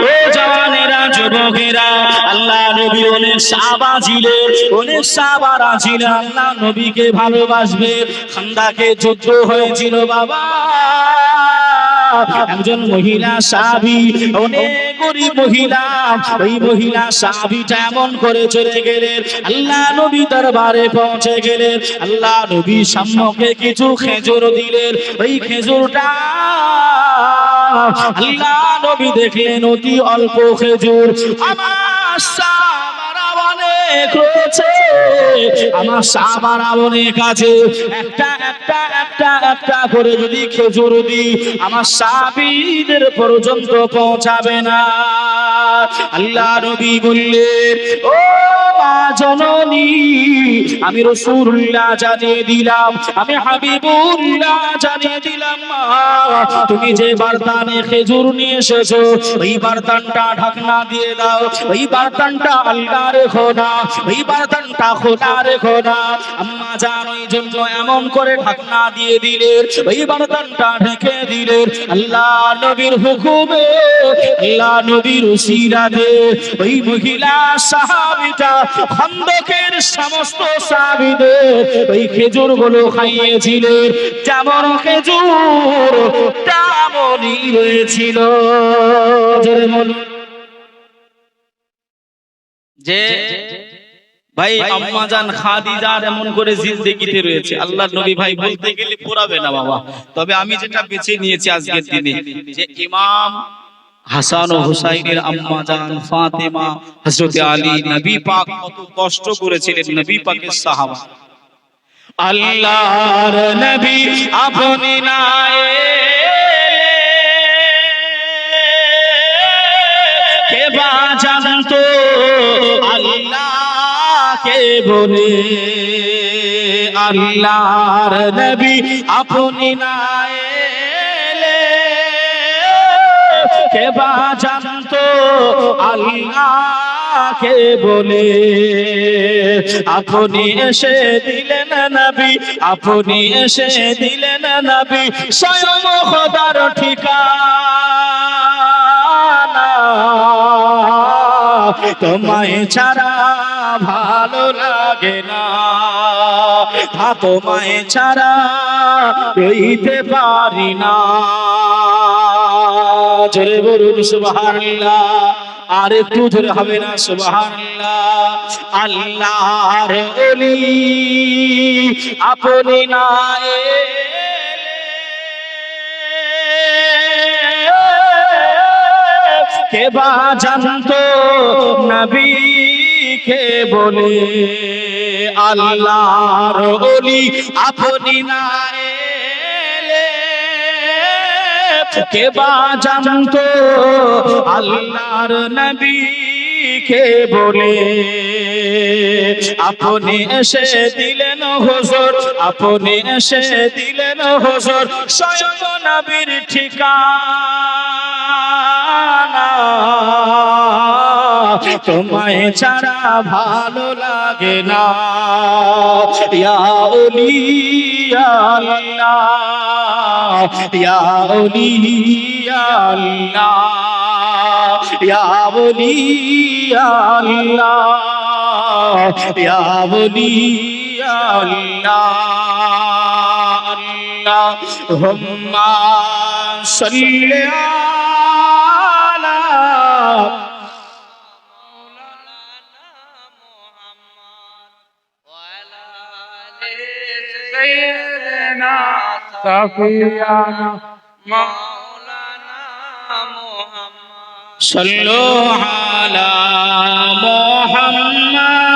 ও জওয়ানেরা, যুবকেরা, আল্লাহ নবী অনেক সাহাবা ছিলেন, অনেক সাহাবারা ছিলেন আল্লাহ নবীকে ভালোবাসবে। খান্দাকে যুদ্ধ হয়েছিল বাবা, একজন মহিলা সাহাবী, অনেক গরীব মহিলা, ওই মহিলা সাহাবীটা এমন করে চলে গেলেন, আল্লাহ নবী দরবারে পৌঁছে গেলেন। আল্লাহ নবী সম্মুখে কিছু খেজুর দিলেন, ওই খেজুরটা আল্লাহ নবী দেখলেন অতি অল্প খেজুর। আমার সাহাবারা অনেক রয়েছে, আমার সাহাবারা অনেক আছে, একটা করে যদি খেজুর দিই আমার সাহাবীদের পর্যন্ত পৌঁছাবে না। আল্লাহ নবী বললেন, ও মা জননী, আমি রাসূলুল্লাহ জানিয়ে দিলাম, আমি হাবিবুল্লাহ জানিয়ে দিলাম, মা তুমি যে বারদানে খেজুর নিয়ে এসেছো ওই বারদানটা ঢাকনা দিয়ে দাও, ওই বারদানটা আল্লাহ রেখো না, ওই বারদানটা খোলা রেখো না। আম্মা জান ওই জন্য এমন করে ঢাকনা দিয়ে দিলেন, ওই বারদানটা ঢেকে দিলেন। আল্লাহ নবীর হুকুমে, আল্লাহ নবীর উসিলাতে ওই মহিলা সাহাবীটা খন্দকের সমস্ত সাহাবীদের ওই খেজুর গুলো খাইয়েছিলেন, যেমন খেজুর তেমনই রয়েছিল। জোরে বলুন। যে ভাই আম্মাজান খাদিজার এমন করে জিন্দেগিতে রয়েছে, আল্লাহর নবী ভাই বলতে গেলে পুরাবে না বাবা। তবে আমি যেটা বেছে নিয়েছি আজকের দিনে, যে ইমাম হাসান ও হুসাইনের আম্মাজান ফাতেমা, হযরতে আলী, নবী পাক কত কষ্ট করেছিলেন, নবী পাকের সাহাবা। আল্লাহর নবী আপনি না এলে কে বা জানতো আল্লাহকে বলে। আল্লাহর নবী আপনি না এলে কে বা জানতো আল্লাহকে বলে। আপনি এসে দিলেন নবী, আপনি এসে দিলেন নবী, স্বয়ং খোদার ঠিকানা। তোমায় ছাড়া ভালো লাগে না, তোমায় ছাড়া রইতে পারি না। জোরে বলুন সুবহানাল্লাহ, আর একটু জোরে হবে না সুবহানাল্লাহ? আল্লাহর ওলি আপনি না এলে কে বা জানতো নবীকে বলে। আল্লাহর ওলি আপনি না এলে কে বা জানতো আল্লাহর নবীকে বলে। আপনি এসে দিলেন হুজুর, আপনি এসে দিলেন হুজুর, স্বয়ং নবীর ঠিকানা। তোমায় ছাড়া ভালো লাগে না, ইয়া ওলি আল্লাহ, ইয়া ওলি আল্লাহ, ইয়া ওলি আল্লাহ, ইয়া ওলি আল্লাহ। আল্লাহুম্মা সাল্লি আলা সাফিয়ানা মাওলানা মুহাম্মদ। সাল্লু আলা মুহাম্মাদিন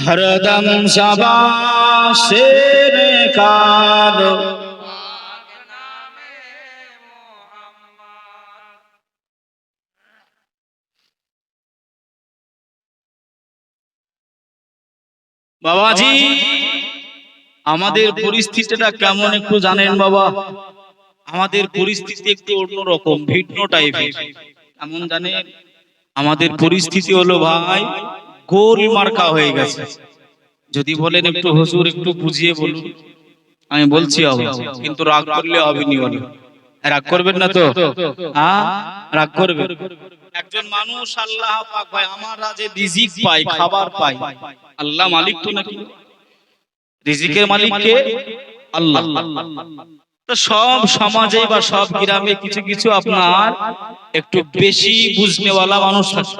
হরদম সবা শের কালো বাবাজি আমাদের পরিস্থিতিটা কেমন একটু জানেন বাবা? আমাদের পরিস্থিতি একটু অন্যরকম, ভিন্ন টাইপের। এমন জানেন, আমাদের পরিস্থিতি হলো ভাই গোল মার্কা হয়ে গেছে। যদি বলেন একটু হুজুর একটু বুঝিয়ে বলুন, আমি বলছি হবে, কিন্তু রাগ করলে হবে নি। বলো, রাগ করবেন না তো? হ্যাঁ, রাগ করবেন? একজন মানুষ আল্লাহ পাক ভাই আমরা যে রিজিক পাই, খাবার পাই, আল্লাহ মালিক তো নাকি? রিজিকের মালিক কে? আল্লাহ। তো সব সমাজে বা সব গ্রামে কিছু কিছু আপনার একটু বেশি বুঝনেওয়ালা মানুষ থাকে।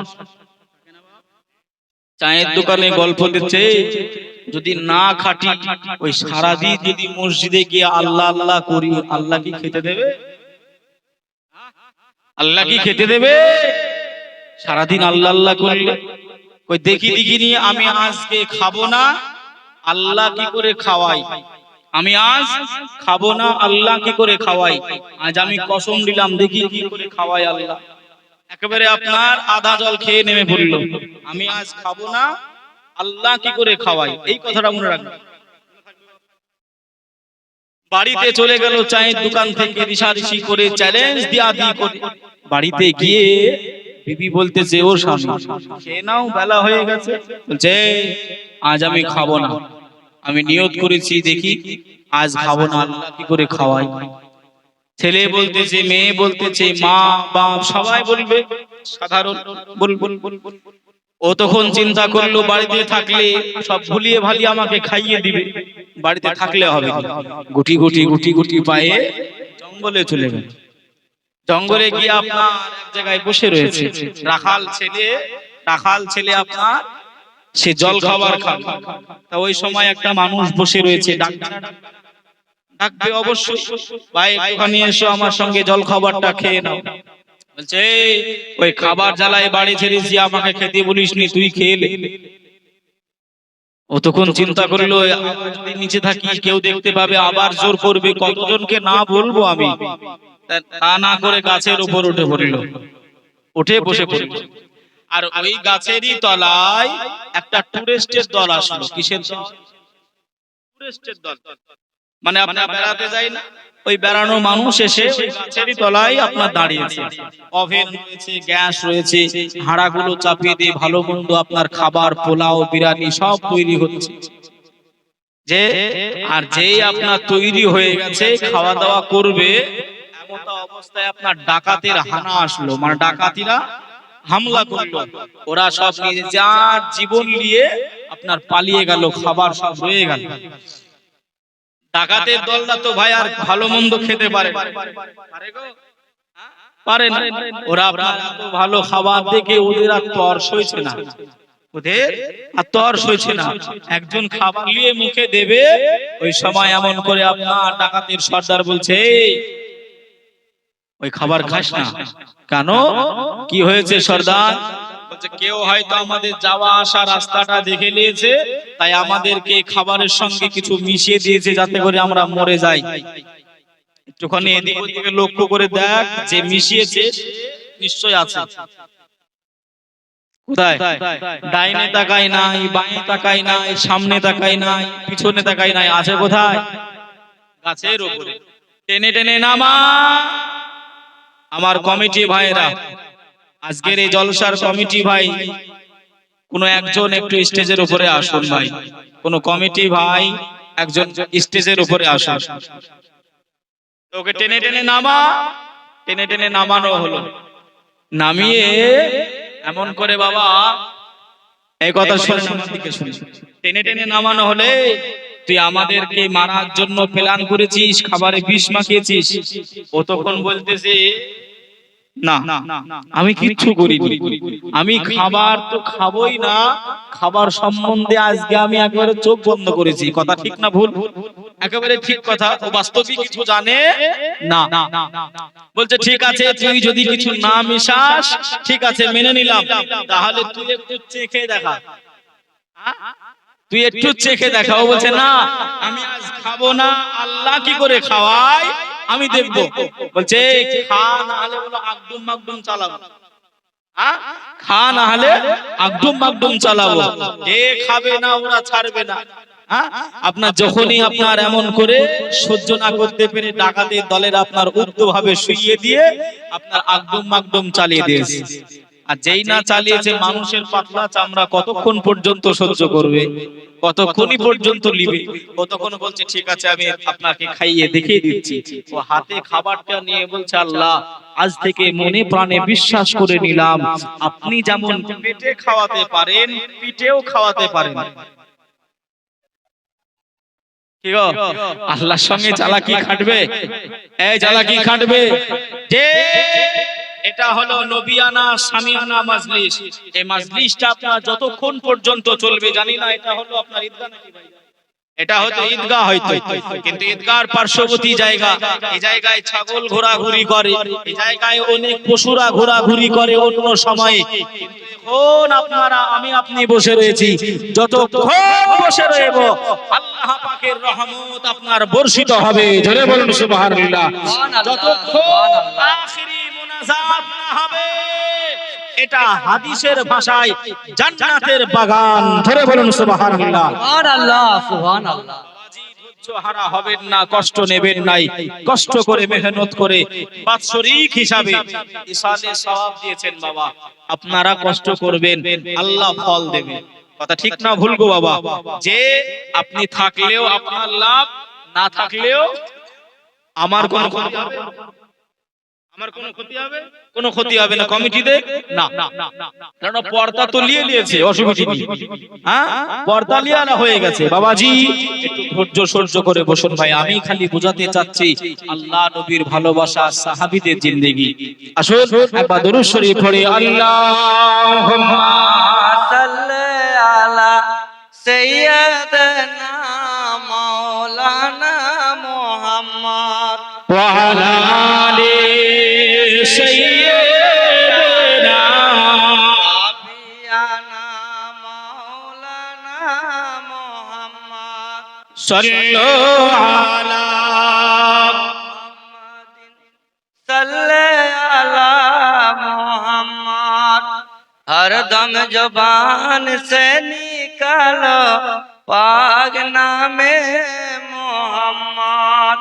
চায়ের দোকানে গল্প দিচ্ছে, যদি না খাটি ওই সারাদিন যদি মসজিদে গিয়ে আল্লাহ আল্লাহ করি, আল্লাহ কি খেতে দেবে? আল্লাহ কি খেতে দেবে? সারাদিন আল্লাহ আল্লাহ করলে ওই দেখি দেখিনি আমি আজকে খাবো না, আল্লাহ কি করে খাওয়াই? আমি আজ খাবো না, আল্লাহ কি করে খাওয়াই? আজ আমি কসম দিলাম দেখি কি করে খাওয়াই আল্লাহ। একেবারে আপনার আধা জল খেয়ে নেমে পড়ল, আমি আজ খাবো না, আল্লাহ কি করে খাওয়াই। এই কথাটা মনে রাখবেন। বাড়িতে চলে গেল চায়ের দোকান থেকে রিসারিসি করে চ্যালেঞ্জ দিয়া দি করে, বাড়িতে গিয়ে বিবি বলতেছে ও স্বামী খেয়ে নাও, বেলা হয়ে গেছে। বলছে আজ আমি খাবো না, আমি নিয়ত করেছি দেখি আজ খাবো না, আল্লাহ কি করে খাওয়াই। ছেলে বলতেছে, মেয়ে বলতেছে, মা বাপ সবাই বলবে, সাধারণ বল। ও তখন চিন্তা করলো বাড়িতে থাকলে সব ভুলিয়ে ভালিয়ে আমাকে খাইয়ে দিবে, বাড়িতে থাকলে হবে না। গুটি গুটি গুটি গুটি পায়ে জঙ্গলে চলে গেল। জঙ্গলে গিয়ে আপনার এক জায়গায় বসে রয়েছে। রাখাল ছেলে আপনার সে জল খাবার খাবে। তা ওই সময় একটা মানুষ বসে রয়েছে, ডাকবে অবশ্যই, ভাই একটুখানি এসো আমার সঙ্গে জল খাবারটা খেয়ে নাও। বলছে ওই খাবার জ্বালায় বাড়ি ছেড়েছি, আমাকে খেতে বলিসনি, তুই খেয়ে নে। ও তখন চিন্তা করলো যদি নিচে থাকি কেউ দেখতে পাবে, আবার জোর করবে, কতজনকে না বলবো আমি। তা না করে গাছের উপর উঠে পড়ল, উঠে বসে পড়ল। আর ওই গাছেরই তলায় একটা টুরিস্টের দল আসলো। কিসের দল? টুরিস্টের দল। মানে আপনার বেড়াতে যায় না, ওই বেড়ানো মানুষ এসে ওই গাছেরই তলায় আপনার দাঁড়িয়েছে। ওভেন রয়েছে, গ্যাস রয়েছে, হাঁড়াগুলো চাপিয়ে দিয়ে ভালো মন্দ আপনার খাবার, পোলাও বিরিয়ানি সব তৈরি হচ্ছে। যে আর যেই আপনার তৈরি হয়ে গেছে, খাওয়া দাওয়া করবে, এমন অবস্থায় আপনার ডাকাতের হানা আসলো। মানে ডাকাতিরা হামলা করলো। ওরা সব নিজে যার জীবন নিয়ে আপনার পালিয়ে গেল, খাবার সব রয়ে গেল। ডাকাতের দলটা তো ভাই আর ভালো মন্দ খেতে পারে পারে না। ওরা আপনার এত ভালো খাবার দেখে ওদের আর তর্স হয়েছে না, ওদের আর তর্স হয়েছে না। একজন খাবার নিয়ে মুখে দেবে, ওই সময় এমন করে আপনার ডাকাতের সর্দার বলছে ওই খাবার খাস না। কেন, কি হয়েছে সর্দার? বলছে কেউ হয়তো আমাদের যাওয়া আসা রাস্তাটা দেখে নিয়েছে, তাই আমাদেরকে খাবারের সঙ্গে কিছু মিশিয়ে দিয়েছে যাতে করে আমরা মরে যাই। একটুখানি এদিক ওদিকে লক্ষ্য করে দেখ, যে মিশিয়েছে নিশ্চয় আছে। কোথায়? ডাইনে তাকাই নাই, বাঁয়ে তাকাই নাই, সামনে তাকাই নাই, পিছনে তাকাই নাই, আছে কোথায়? গাছের উপরে। টেনে টেনে নামা। আমার কমিটি ভাইরা, আজকের এই জলসার কমিটি ভাই, কোন একজন একটু স্টেজের উপরে আসুন ভাই। কোন কমিটি ভাই একজন স্টেজের উপরে আসুন। ওকে টেনে টেনে নামা। টেনে টেনে নামানো হলো। নামিয়ে এমন করে বাবা এই কথা শুনে আমার দিকে শুনে, টেনে টেনে নামানো হলে তুই আমাদেরকে মারার জন্য প্ল্যান করেছিস, খাবারে বিষ মাখিয়েছিস। ও তখন বলতেছে না, আমি কিচ্ছু করিনি, আমি খাবার তো খাবই না, খাবার সম্বন্ধে আজকে আমি একেবারে চোখ বন্ধ করেছি। কথা ঠিক না ভুল? একেবারে ঠিক কথা। ও বাস্তবিক কিছু জানে না। বলছে ঠিক আছে, তুই যদি কিছু না মিশাস ঠিক আছে মেনে নিলাম, তাহলে তুই একটু চেখে দেখা, তুই একটু চেখে দেখা। ও বলছে না, আমি আজ খাবো না, আল্লাহ কি করে খাওয়াই আমি দেখবো। বলছে খা, না হলে বলো আগডুম মাগডুম চালাবো। খা না হলে আগডুম মাগডুম চালাবো, এ খাবে না ওরা ছাড়বে না। আপনার যখনই আপনার এমন করে সহ্য না করতে পেরে ডাকাতের দলের আপনার উদ্ধভাবে শুইয়ে দিয়ে আপনার আগডুম মাগডুম চালিয়ে দিয়েছে। আর যেই না চালিয়েছে, মানুষের পাতলা চামড়া কতক্ষণ পর্যন্ত সহ্য করবে, কতক্ষণই পর্যন্ত নিবে, কতক্ষণ বলছে ঠিক আছে আমি আপনাকে খাইয়ে দেখিয়ে দিচ্ছি। ও হাতে খাবারটা নিয়ে বলছে আল্লাহ আজ থেকে মনে প্রাণে বিশ্বাস করে নিলাম আপনি যেমন পেটে খাওয়াতে পারেন পিঠেও খাওয়াতে পারেন। কি গো, আল্লাহর সঙ্গে চালাকি খাটবে? এই চালাকি খাটবে যে এটা হলো নবিয়ানা সামিয়ানা মাজলিস। এই মাজলিসটা আপনার যতক্ষণ পর্যন্ত চলবে, জানি না এটা হলো আপনার ঈদগাহ নাকি ভাই? এটা হয়তো ঈদগাহ হয়তো, কিন্তু ঈদগাহর পার্শ্ববর্তী জায়গা, এই জায়গায় ছাগল ঘোরাঘুরি করে, এই জায়গায় অনেক পশুরা ঘোরাঘুরি করে অন্য সময়ে। এখন আপনারা আমি আপনি বসে রয়েছি, যতক্ষণ বসে রইব আল্লাহ পাকের রহমত আপনার বর্ষিত হবে। জোরে বলুন সুবহানাল্লাহ। যতক্ষণ আখিরি মুনাজাত না হবে, এটা হাদিসের ভাষায় জান্নাতের বাগান। ধরে বলুন সুবহানাল্লাহ। সুবহানাল্লাহ, সুবহানাল্লাহ। হারা হবেন না, কষ্ট নেবেন নাই, কষ্ট করে মেহনত করে বাৎসরিক হিসাবে ইসালে সওয়াব দিয়েছেন বাবা। আপনারা কষ্ট করবেন, আল্লাহ ফল দেবেন। কথা ঠিক না ভুল গো বাবা? যে আপনি থাকলেও আপনার লাভ, না থাকলেও আমার কোনো ক্ষতি হবে? আমার কোনো ক্ষতি হবে? কোনো ক্ষতি হবে না কমিটিতে, না। কারণ পর্দা তো নিয়ে নিয়েছে, অসুবিধা নেই। পর্দা লিয়ানা হয়ে গেছে। বাবাজি একটু ধৈর্য সহ্য করে বসুন ভাই। আমি খালি বোঝাতে চাচ্ছি আল্লাহ নবীর ভালোবাসা, সাহাবীদের জিন্দেগি। আসুন একবার দরুদ শরীফ পড়ি। আল্লাহুম্মা সাল্লি আলা সাইয়্যিদিনা মাওলানা মুহাম্মদ ওয়া আলা আলি সাইয়্যিদিনা নবিয়ানা মাওলানা মুহাম্মদ সাল্লু আলা मुहम्मदिन सल्ले अला मोहम्मद। हर दम जुबान से निकालो पाक नामे मोहम्मद।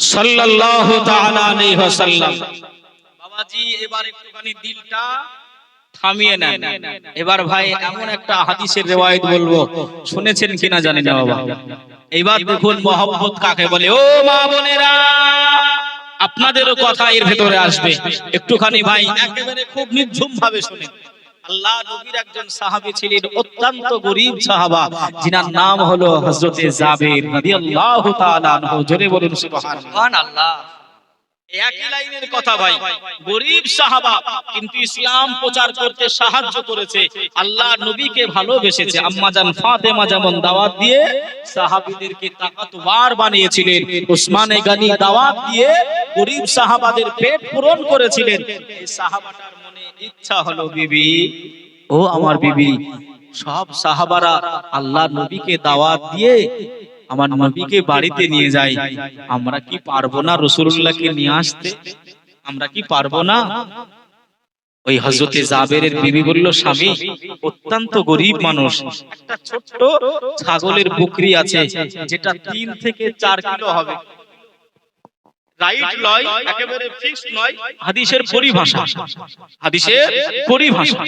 সাল্লাল্লাহু তাআলা আলাইহি ওয়াসাল্লাম। বাবাজি এবার একটুখানি দিলটা থামিয়ে নেন। এবার ভাই এমন একটা হাদিসের রিওয়ায়াত বলবো, শুনেছেন কিনা জানি না বাবা। এইবার দেখুন মহব্বত কাকে বলে। ও মা বোনেরা, আপনাদেরও কথা এর ভেতরে আসবে। একটুখানি ভাই একেবারে খুব নির্ঝুম ভাবে শুনেন। আল্লাহ নবীর একজন সাহাবী ছিলেন, অত্যন্ত গরীব সাহাবা, যিনার নাম হলো হযরতে জাবের রাদিয়াল্লাহু তাআলা আনহু। জোরে বলুন সুবহানাল্লাহ। সুবহানাল্লাহ। একই লাইনের কথা ভাই, গরীব সাহাবা কিন্তু ইসলাম প্রচার করতে সাহায্য করেছে, আল্লাহ নবীকে ভালোবেসেছে। আম্মাজান ফাতেমা যেমন দাওয়াত দিয়ে সাহাবীদেরকে তাকাতওয়ার বানিয়েছিলেন, উসমানে গনি দাওয়াত দিয়ে গরীব সাহাবাদের পেট পূরণ করেছিলেন। এই সাহাবাটার মনে ইচ্ছা হলো, বিবি ও আমার বিবি, সব সাহাবারা আল্লাহ নবীকে দাওয়াত দিয়ে আমার নবীকে বাড়িতে নিয়ে যায়, আমরা কি পারবো না রাসূলুল্লাহকে নিয়ে আসতে? আমরা কি পারবো না? ওই হযরতে জাবেরের বিবি বলল, স্বামী অত্যন্ত গরীব মানুষ, একটা ছোট্ট ছাগলের বকরি আছে যেটা 3 থেকে 4 কিলো হবে। রাইট লয়, একেবারে ফিক্সড নয়, হাদিসের পরিভাষা, হাদিসের পরিভাষা।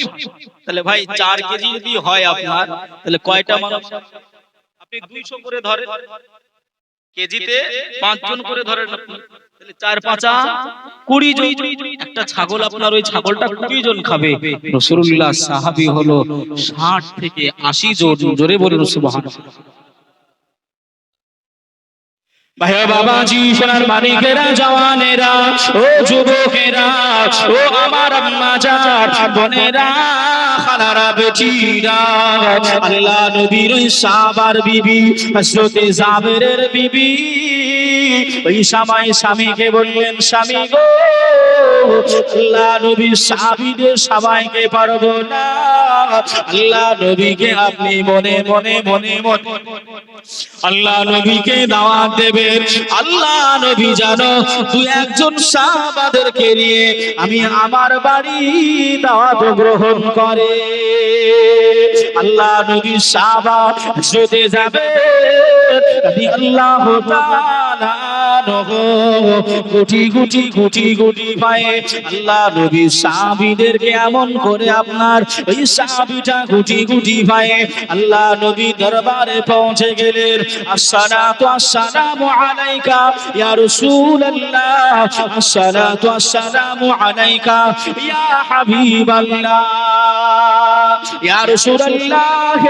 তাহলে ভাই 4 কেজি যদি হয় আপনার, তাহলে কয়টা মানুষ? আপনি 200 করে ধরেন, কেজিতে 5 জন করে ধরেন আপনি, তাহলে 4 5 20 জন। একটা ছাগল আপনার, ওই ছাগলটা 20 জন খাবে। রাসূলুল্লাহ সাহাবী হলো 60 থেকে 80 জন। জোরে বলুন সুবহানাল্লাহ। ভাইয়া বাবাজি, সোনার মানিকেরা, জওয়ানেরা, ও যুবকেরা, ও আমার আম্মা জান বোনেরা, খালারা, বেটিরা, আল্লাহ নবীর ওই সাহাবার বিবি হযরতে জাবেরের বিবি ওই সময় স্বামীকে বললেন, স্বামী গো, আল্লাহ নবী সাহাবীদের সবাইকে পারবো না, আল্লাহ নবীকে আপনি মনে মনে আল্লাহ নবীকে দাওয়াত দেবে। আল্লাহ নবী জানো দু একজন সাহাবাদেরকে নিয়ে আমি আমার বাড়ি দাওয়াত গ্রহণ করে। আল্লাহ নবী সাহাবা হজরতে যাবে রাদিয়াল্লাহু তাআলা গুটি গুটি গুটি গুটি পায়ে আল্লাহ নবী সাহাবীদেরকে এমন করে আপনার ওই সাহাবীটা গুটি গুটি পায়ে আল্লাহ নবী দরবারে পৌঁছে গেলেন। আসসালাতু আসসালামু আলাইকা ইয়া রাসূলুল্লাহ, আসসালাতু আসসালামু আলাইকা ইয়া হাবিবাল্লাহ, ইয়া রাসূলুল্লাহ,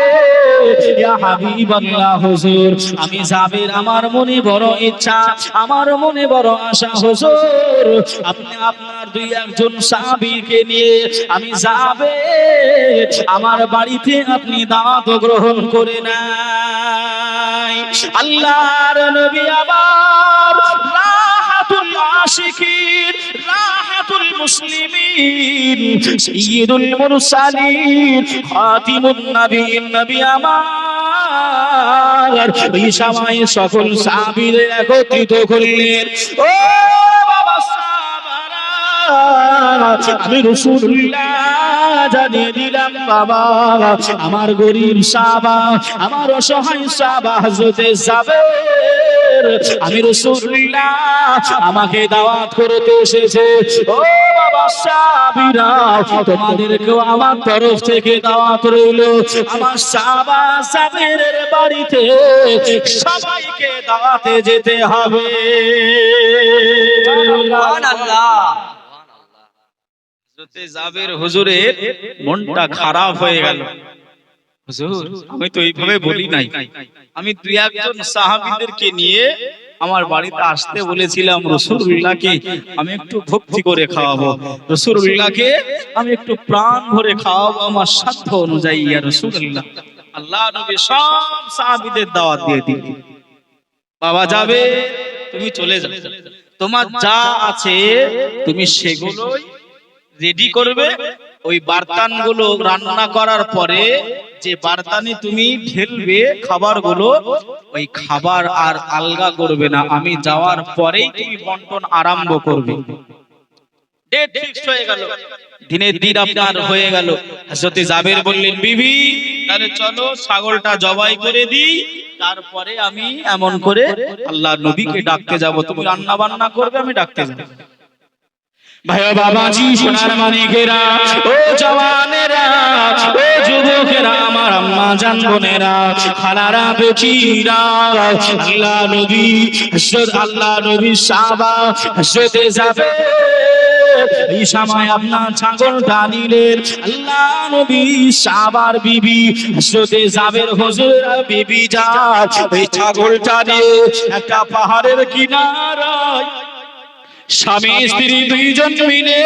ইয়া হাবিবাল্লাহ। হুজুর আমি যাবের আমার মনে বড় ইচ্ছা, আমার মনে বড় আশা হুজুর, আপনি আপনার দুই একজন সাহাবীকে নিয়ে আমি যাবে আমার বাড়িতে আপনি দাওয়াত গ্রহণ করে নাই। আল্লাহর নবী আবার রাহাতুল আশিকিন, রাহাতুল মুসলিমিন, সাইয়্যিদুল মুরসালিন, খাতিমুন নবীন, নবী আমার এই সময় সকল সাহাবীদের একত্রিত করলেন। ও বাবা সাহাবারা, আমি রাসূলুল্লাহ জানিয়ে দিলাম বাবা, আমার গরীব সাহাবা, আমার অসহায় সাহাবা হযরতে জাবের, আমি রাসূলুল্লাহ আমাকে দাওয়াত করতে এসেছে। ও বাবা সাহাবীরা, তোমাদেরকেও আমার তরফ থেকে দাওয়াত রইল। আমার সাহাবা জাবেরের বাড়িতে সবাইকে দাওয়াতে যেতে হবে। সুবহানাল্লাহ। হযরতে জাবের হুজুরের মনটা খারাপ হয়ে গেল। হুজুর আমি তো এইভাবে বলি নাই, আমি দুই একজন সাহাবীদেরকে নিয়ে আমার বাড়িতে আসতে বলেছিলাম, রাসূলুল্লাহকে আমি একটু ভক্তি করে খাওয়াবো, রাসূলুল্লাহকে আমি একটু প্রাণ ভরে খাওয়াবো আমার সাধ্য অনুযায়ী। ইয়া রাসূলুল্লাহ, আল্লাহ নবী সব সাহাবীদের দাওয়াত দিয়ে দিলেন। বাবা যাবে, তুমি চলে যাও, তোমার যা আছে তুমি সেগুলোই রেডি করবে। ওই বারতানগুলো রান্না করার পরে যে বারতানে তুমি ঢেলবে খাবারগুলো, ওই খাবার আর আলগা করবে না, আমি যাওয়ার পরেই তুমি বন্টন আরম্ভ করবে। ডেট ফিক্স হয়ে গেল, দিনের দিন আপনার হয়ে গেল। হযরতে জাবের বললেন, বিবি তাহলে চলো ছাগলটা জবাই করে দিই, তারপরে আমি এমন করে আল্লাহ নবীকে ডাকতে যাব, তুমি রান্না বান্না করবে, আমি ডাকতে যাব। ভাইয়া বাবাজি, সোনার মানিকেরা, ও জওয়ানেরা, ও যুবকেরা, আমার আম্মা জান বোনেরা, খালারা বেটিরা, আল্লাহ নবী হযরত আল্লাহ নবী সাহাবা হযরতে যাবে এই সময় আপনার ছাগলটা নিলেন। আল্লাহ নবী সাহাবার বিবি হযরতে জাবের হুজুর বিবি যান এই ছাগলটা নিয়ে একটা পাহাড়ের কিনারায় স্বামী স্ত্রী দুইজন মিলে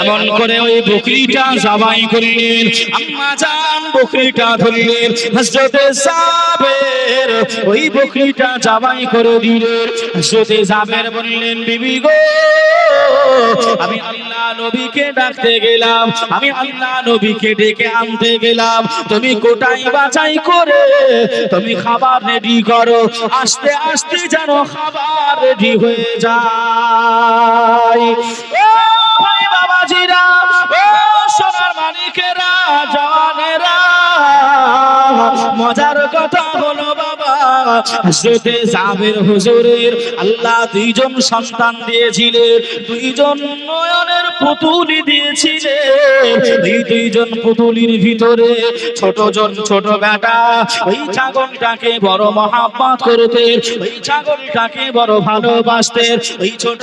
এমন করে ওই বকরিটা জবাই করলেন। আম্মা জান বকরিটা ধরলেন, হযরতে জাবের ওই বকরিটা জবাই করে দিলেন। হযরতে জাবের বললেন, বিবি গো, আমি আল্লাহ নবীকে ডাকতে গেলাম, আমি আল্লাহ নবীকে ডেকে আনতে গেলাম, তুমি কোটাই বাছাই করে তুমি খাবার রেডি করো, আস্তে আস্তে যেন খাবার রেডি হয়ে যায়। ও ভাই বাবাজিরা, ও সোনার মানিকেরা, জওয়ানেরা, মজার কথা হলো বাবা, হযরতে জাবের হুজুরের আল্লাহ দুইজন সন্তান দিয়েছিলেন, দুইজন নয়নের পুতুলি দিয়েছিলেন। এই দুইজন পুতুলির ভিতরে ছোটজন ছোট বেটা ওই ছাগলটাকে বড় মহাব্বত করতেন, ওই ছাগলটাকে বড় ভালোবাসতেন। ওই ছোট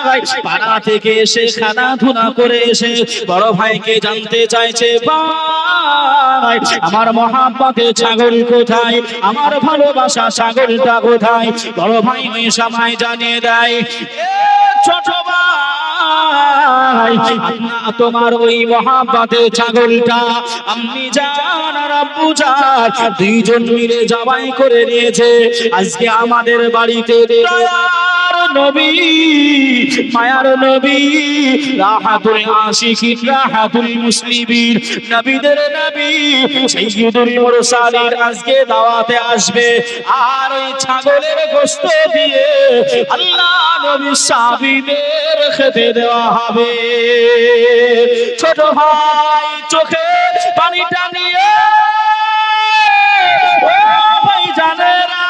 ভাই পাড়া থেকে এসে খেলাধুলা করে এসে বড় ভাইকে জানতে চাইছে, ভাই আমার মহাব্বতের ছাগল কোথায়, আমার ভালোবাসা ছাগলটা কোথায়? বড় ভাই ওই সময় জানিয়ে দেয়, ছোট ভাই তোমার ওই মহাব্বতের ছাগলটা আম্মি জান আর আব্বু জান দুইজন মিলে জবাই করে নিয়েছে, আজকে আমাদের বাড়িতে দয়ার নবী, মায়ার নবী, রাহাতুল আশিকিন, রাহাতুল মুসলিমিন, নবীদের নবী, সাইয়্যিদুল মুরসালিন আজকে দাওয়াতে আসবে। আর ওই ছাগলের গোশত দিয়ে আল্লাহ নবীর সাহাবীদের খেতে দেওয়া হবে। ছোট ভাই চোখে পানিটা নিয়ে ও ভাই জানেরা,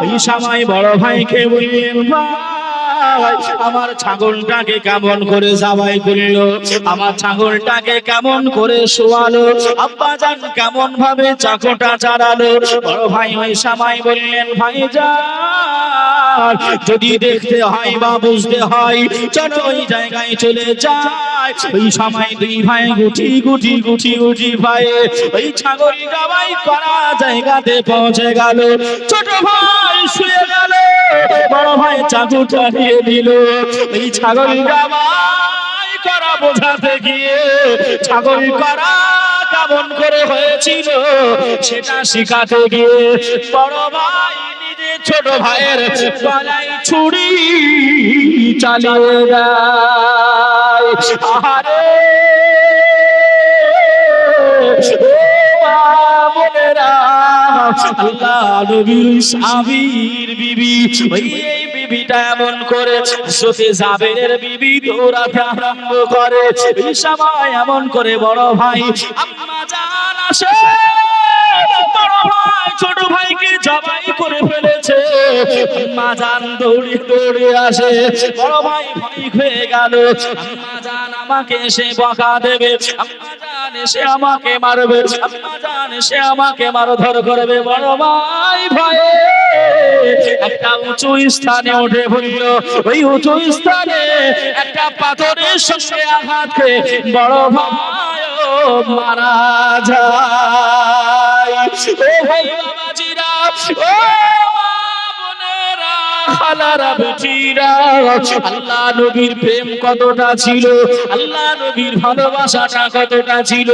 এই সময় বড় ভাইকে বললেন, ভাই আমার ছাগলটাকে কেমন করে জবাই করলো, আমার ছাগলটাকে কেমন করে শোয়ালো, আব্বা জান কেমন ভাবে চাকোটা চালালো। বড় ভাই ওই সময় বললেন, ভাইজান যদি দেখতে হয় বা বুঝতে হয় চলো ওই জায়গায় চলে যায়। ওই সময় দুই ভাই গুটি গুটি গুটি গুটি ভাই ওই ছাগল জবাই করা জায়গাতে পৌঁছে গেল। ছোট ভাই শুয়ে গেল, বড় ভাই চাকুটা নিয়ে দিল। এই ছাগল জবাই করা বোঝাতে গিয়ে ছাগল করা কেমন করে হয়েছিল সেটা শিখাতে গিয়ে বড় ভাই নিজে ছোট ভাইয়ের গলায় ছুরি চালিয়ে দেয়। আরে আল্লাহ নবীর সাহাবীর বিবি, ওই এই বিবিটা এমন করে হযরতে জাবেরের বিবি দৌড়াতে আরম্ভ করে। এই সময় এমন করে বড় ভাই আম্মা জান আসে, বড় ভাই ছোট ভাইকে জবাই করে ফেলেছে। আম্মা জান দৌড়ে দৌড়ে আসে, বড় ভাই ভয় হয়ে গেল। আম্মা জান আমাকে এসে বকা দেবে, আম্মা জান এসে আমাকে মারবে, আম্মা জান এসে আমাকে মারধর করবে। বড় ভাই ভয়ে একটা উঁচু স্থানে উঠে পড়ল। ওই উঁচু স্থানে একটা পাথরের সঙ্গে আঘাত খেয়ে বড় ভাই মারা যায়। ও ভাই বাবাজিরা, ও খালারা বেটিরা, আল্লাহ নবীর প্রেম কতটা ছিল, আল্লাহ নবীর ভালোবাসাটা কতটা ছিল।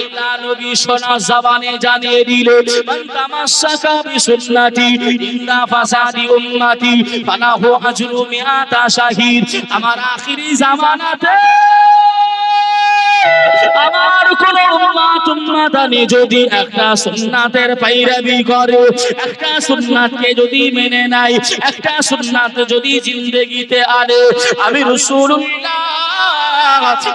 আল্লাহ নবী সোনা জবানে জানিয়ে দিল, মান তামাসসাকা বিসুন্নতি ইন্দা ফাসাদি উম্মতি ফালাহু আজরু মিআতা শাহিদ। আমার আখিরি জামানাতে আমার কোন উম্মত উম্মতানি যদি একটা সুন্নাতের পায়রাবি করে, একটা সুন্নাতকে যদি মেনে নেয়, একটা সুন্নাত যদি জিন্দেগিতে আনে, আমি রাসূলুল্লাহ,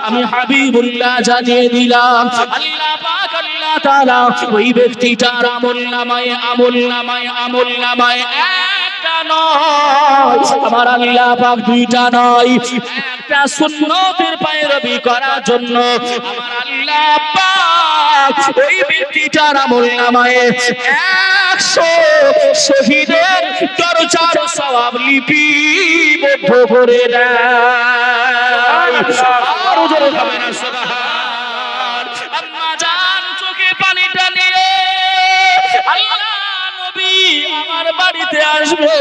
আমি হাবিবুল্লাহ জানিয়ে দিলাম আল্লাহ পাক আল্লাহ তাআলা ওই ব্যক্তিটার আমলনামায় আমলনামায় আমলনামায় একটা নয়, আমার আল্লাহ পাক দুইটা নয়, একটা সুন্নতের পায়রাবি করার জন্য আমার আল্লাহ পাক ওই ব্যক্তিটার আমলনামায় 100 শহীদের দরজার সওয়াব লিপিবদ্ধ করে দেয়। আরো জোরে হবে না সুবহান। আম্মা জান চোখে পানিটা নিয়ে আল্লাহ নবী আমার বাড়িতে আসবে,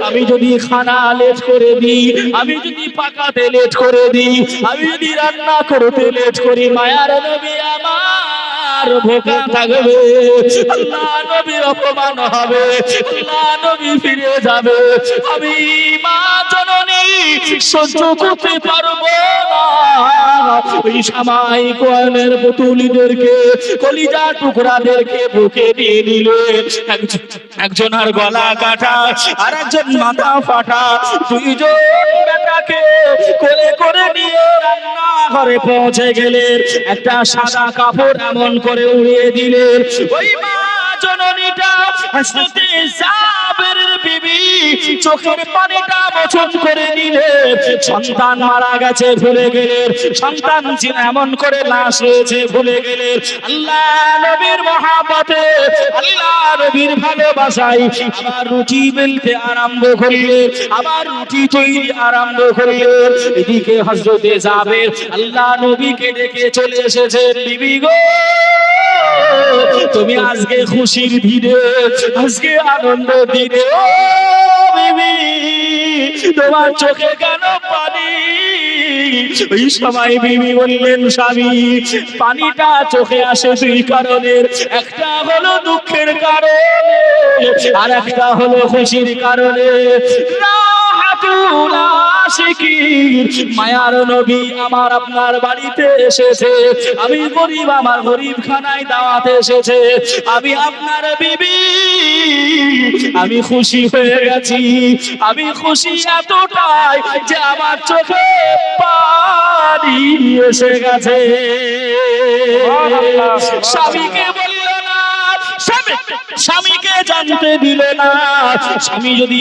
আমি যদি খানা লেট করে দিই, আমি যদি পাকাতে লেট করে দিই, আমি যদি রান্না করতে লেট করি, মায়ার নবী আমার ভোকা থাকবে, আল্লাহ নবীর অপমান হবে, আল্লাহ নবী ফিরে যাবে, আমি মা জননী সহ্য করতে পারবো না। ওই সময় কোরআনের পুতুলিদেরকে, কলিজা টুকরাদেরকে বুকে নিয়ে নিলে, একজনের গলা কাটা আর একজন মাথা ফাটা, দুইজন বেটাকে কোলে করে নিয়ে রান্নাঘরে পৌঁছে গেলেন। একটা সাদা কাপড় এমন করে উড়িয়ে দিলেন। ওই মা জননীটা হযরতে জাবেরের বিবি চোখের পানিটা মোচন করে দিলেন। সন্তান মারা গেছে ভুলে গেলেন, সন্তান এমন করে লাশ রয়েছে ভুলে গেলেন। আল্লাহ নবীর মহব্বতে, আল্লাহ নবীর ভালোবাসায় আবার রুটি বেলতে আরম্ভ করলেন, আবার রুটি তৈরি আরম্ভ করলেন। এদিকে হযরতে জাবের আল্লাহ নবীকে ডেকে চলে এসেছেন, বিবি গো তুমি আজকে খুশির দিনে, আজকে আনন্দ দিনে, ও বিবি তোমার চোখে কেন পানি? ওই সময় বিবি বললেন, স্বামী পানিটা চোখে আসে দুই কারণে, একটা হলো দুঃখের কারণে আর একটা হলো খুশির কারণে। আতুল আশিকির মায়ার নবী আমার আপনার বাড়িতে এসেছে, আমি গরিব আমার গরিব খানায় দাওয়াতে এসেছে, আমি আপনার বিবি, আমি খুশি হয়ে গেছি, আমি খুশি এতটাই যে আমার চোখে পানি এসে গেছে। স্বামীকে বলিল না, স্বামীকে জানতে দিল না, স্বামী যদি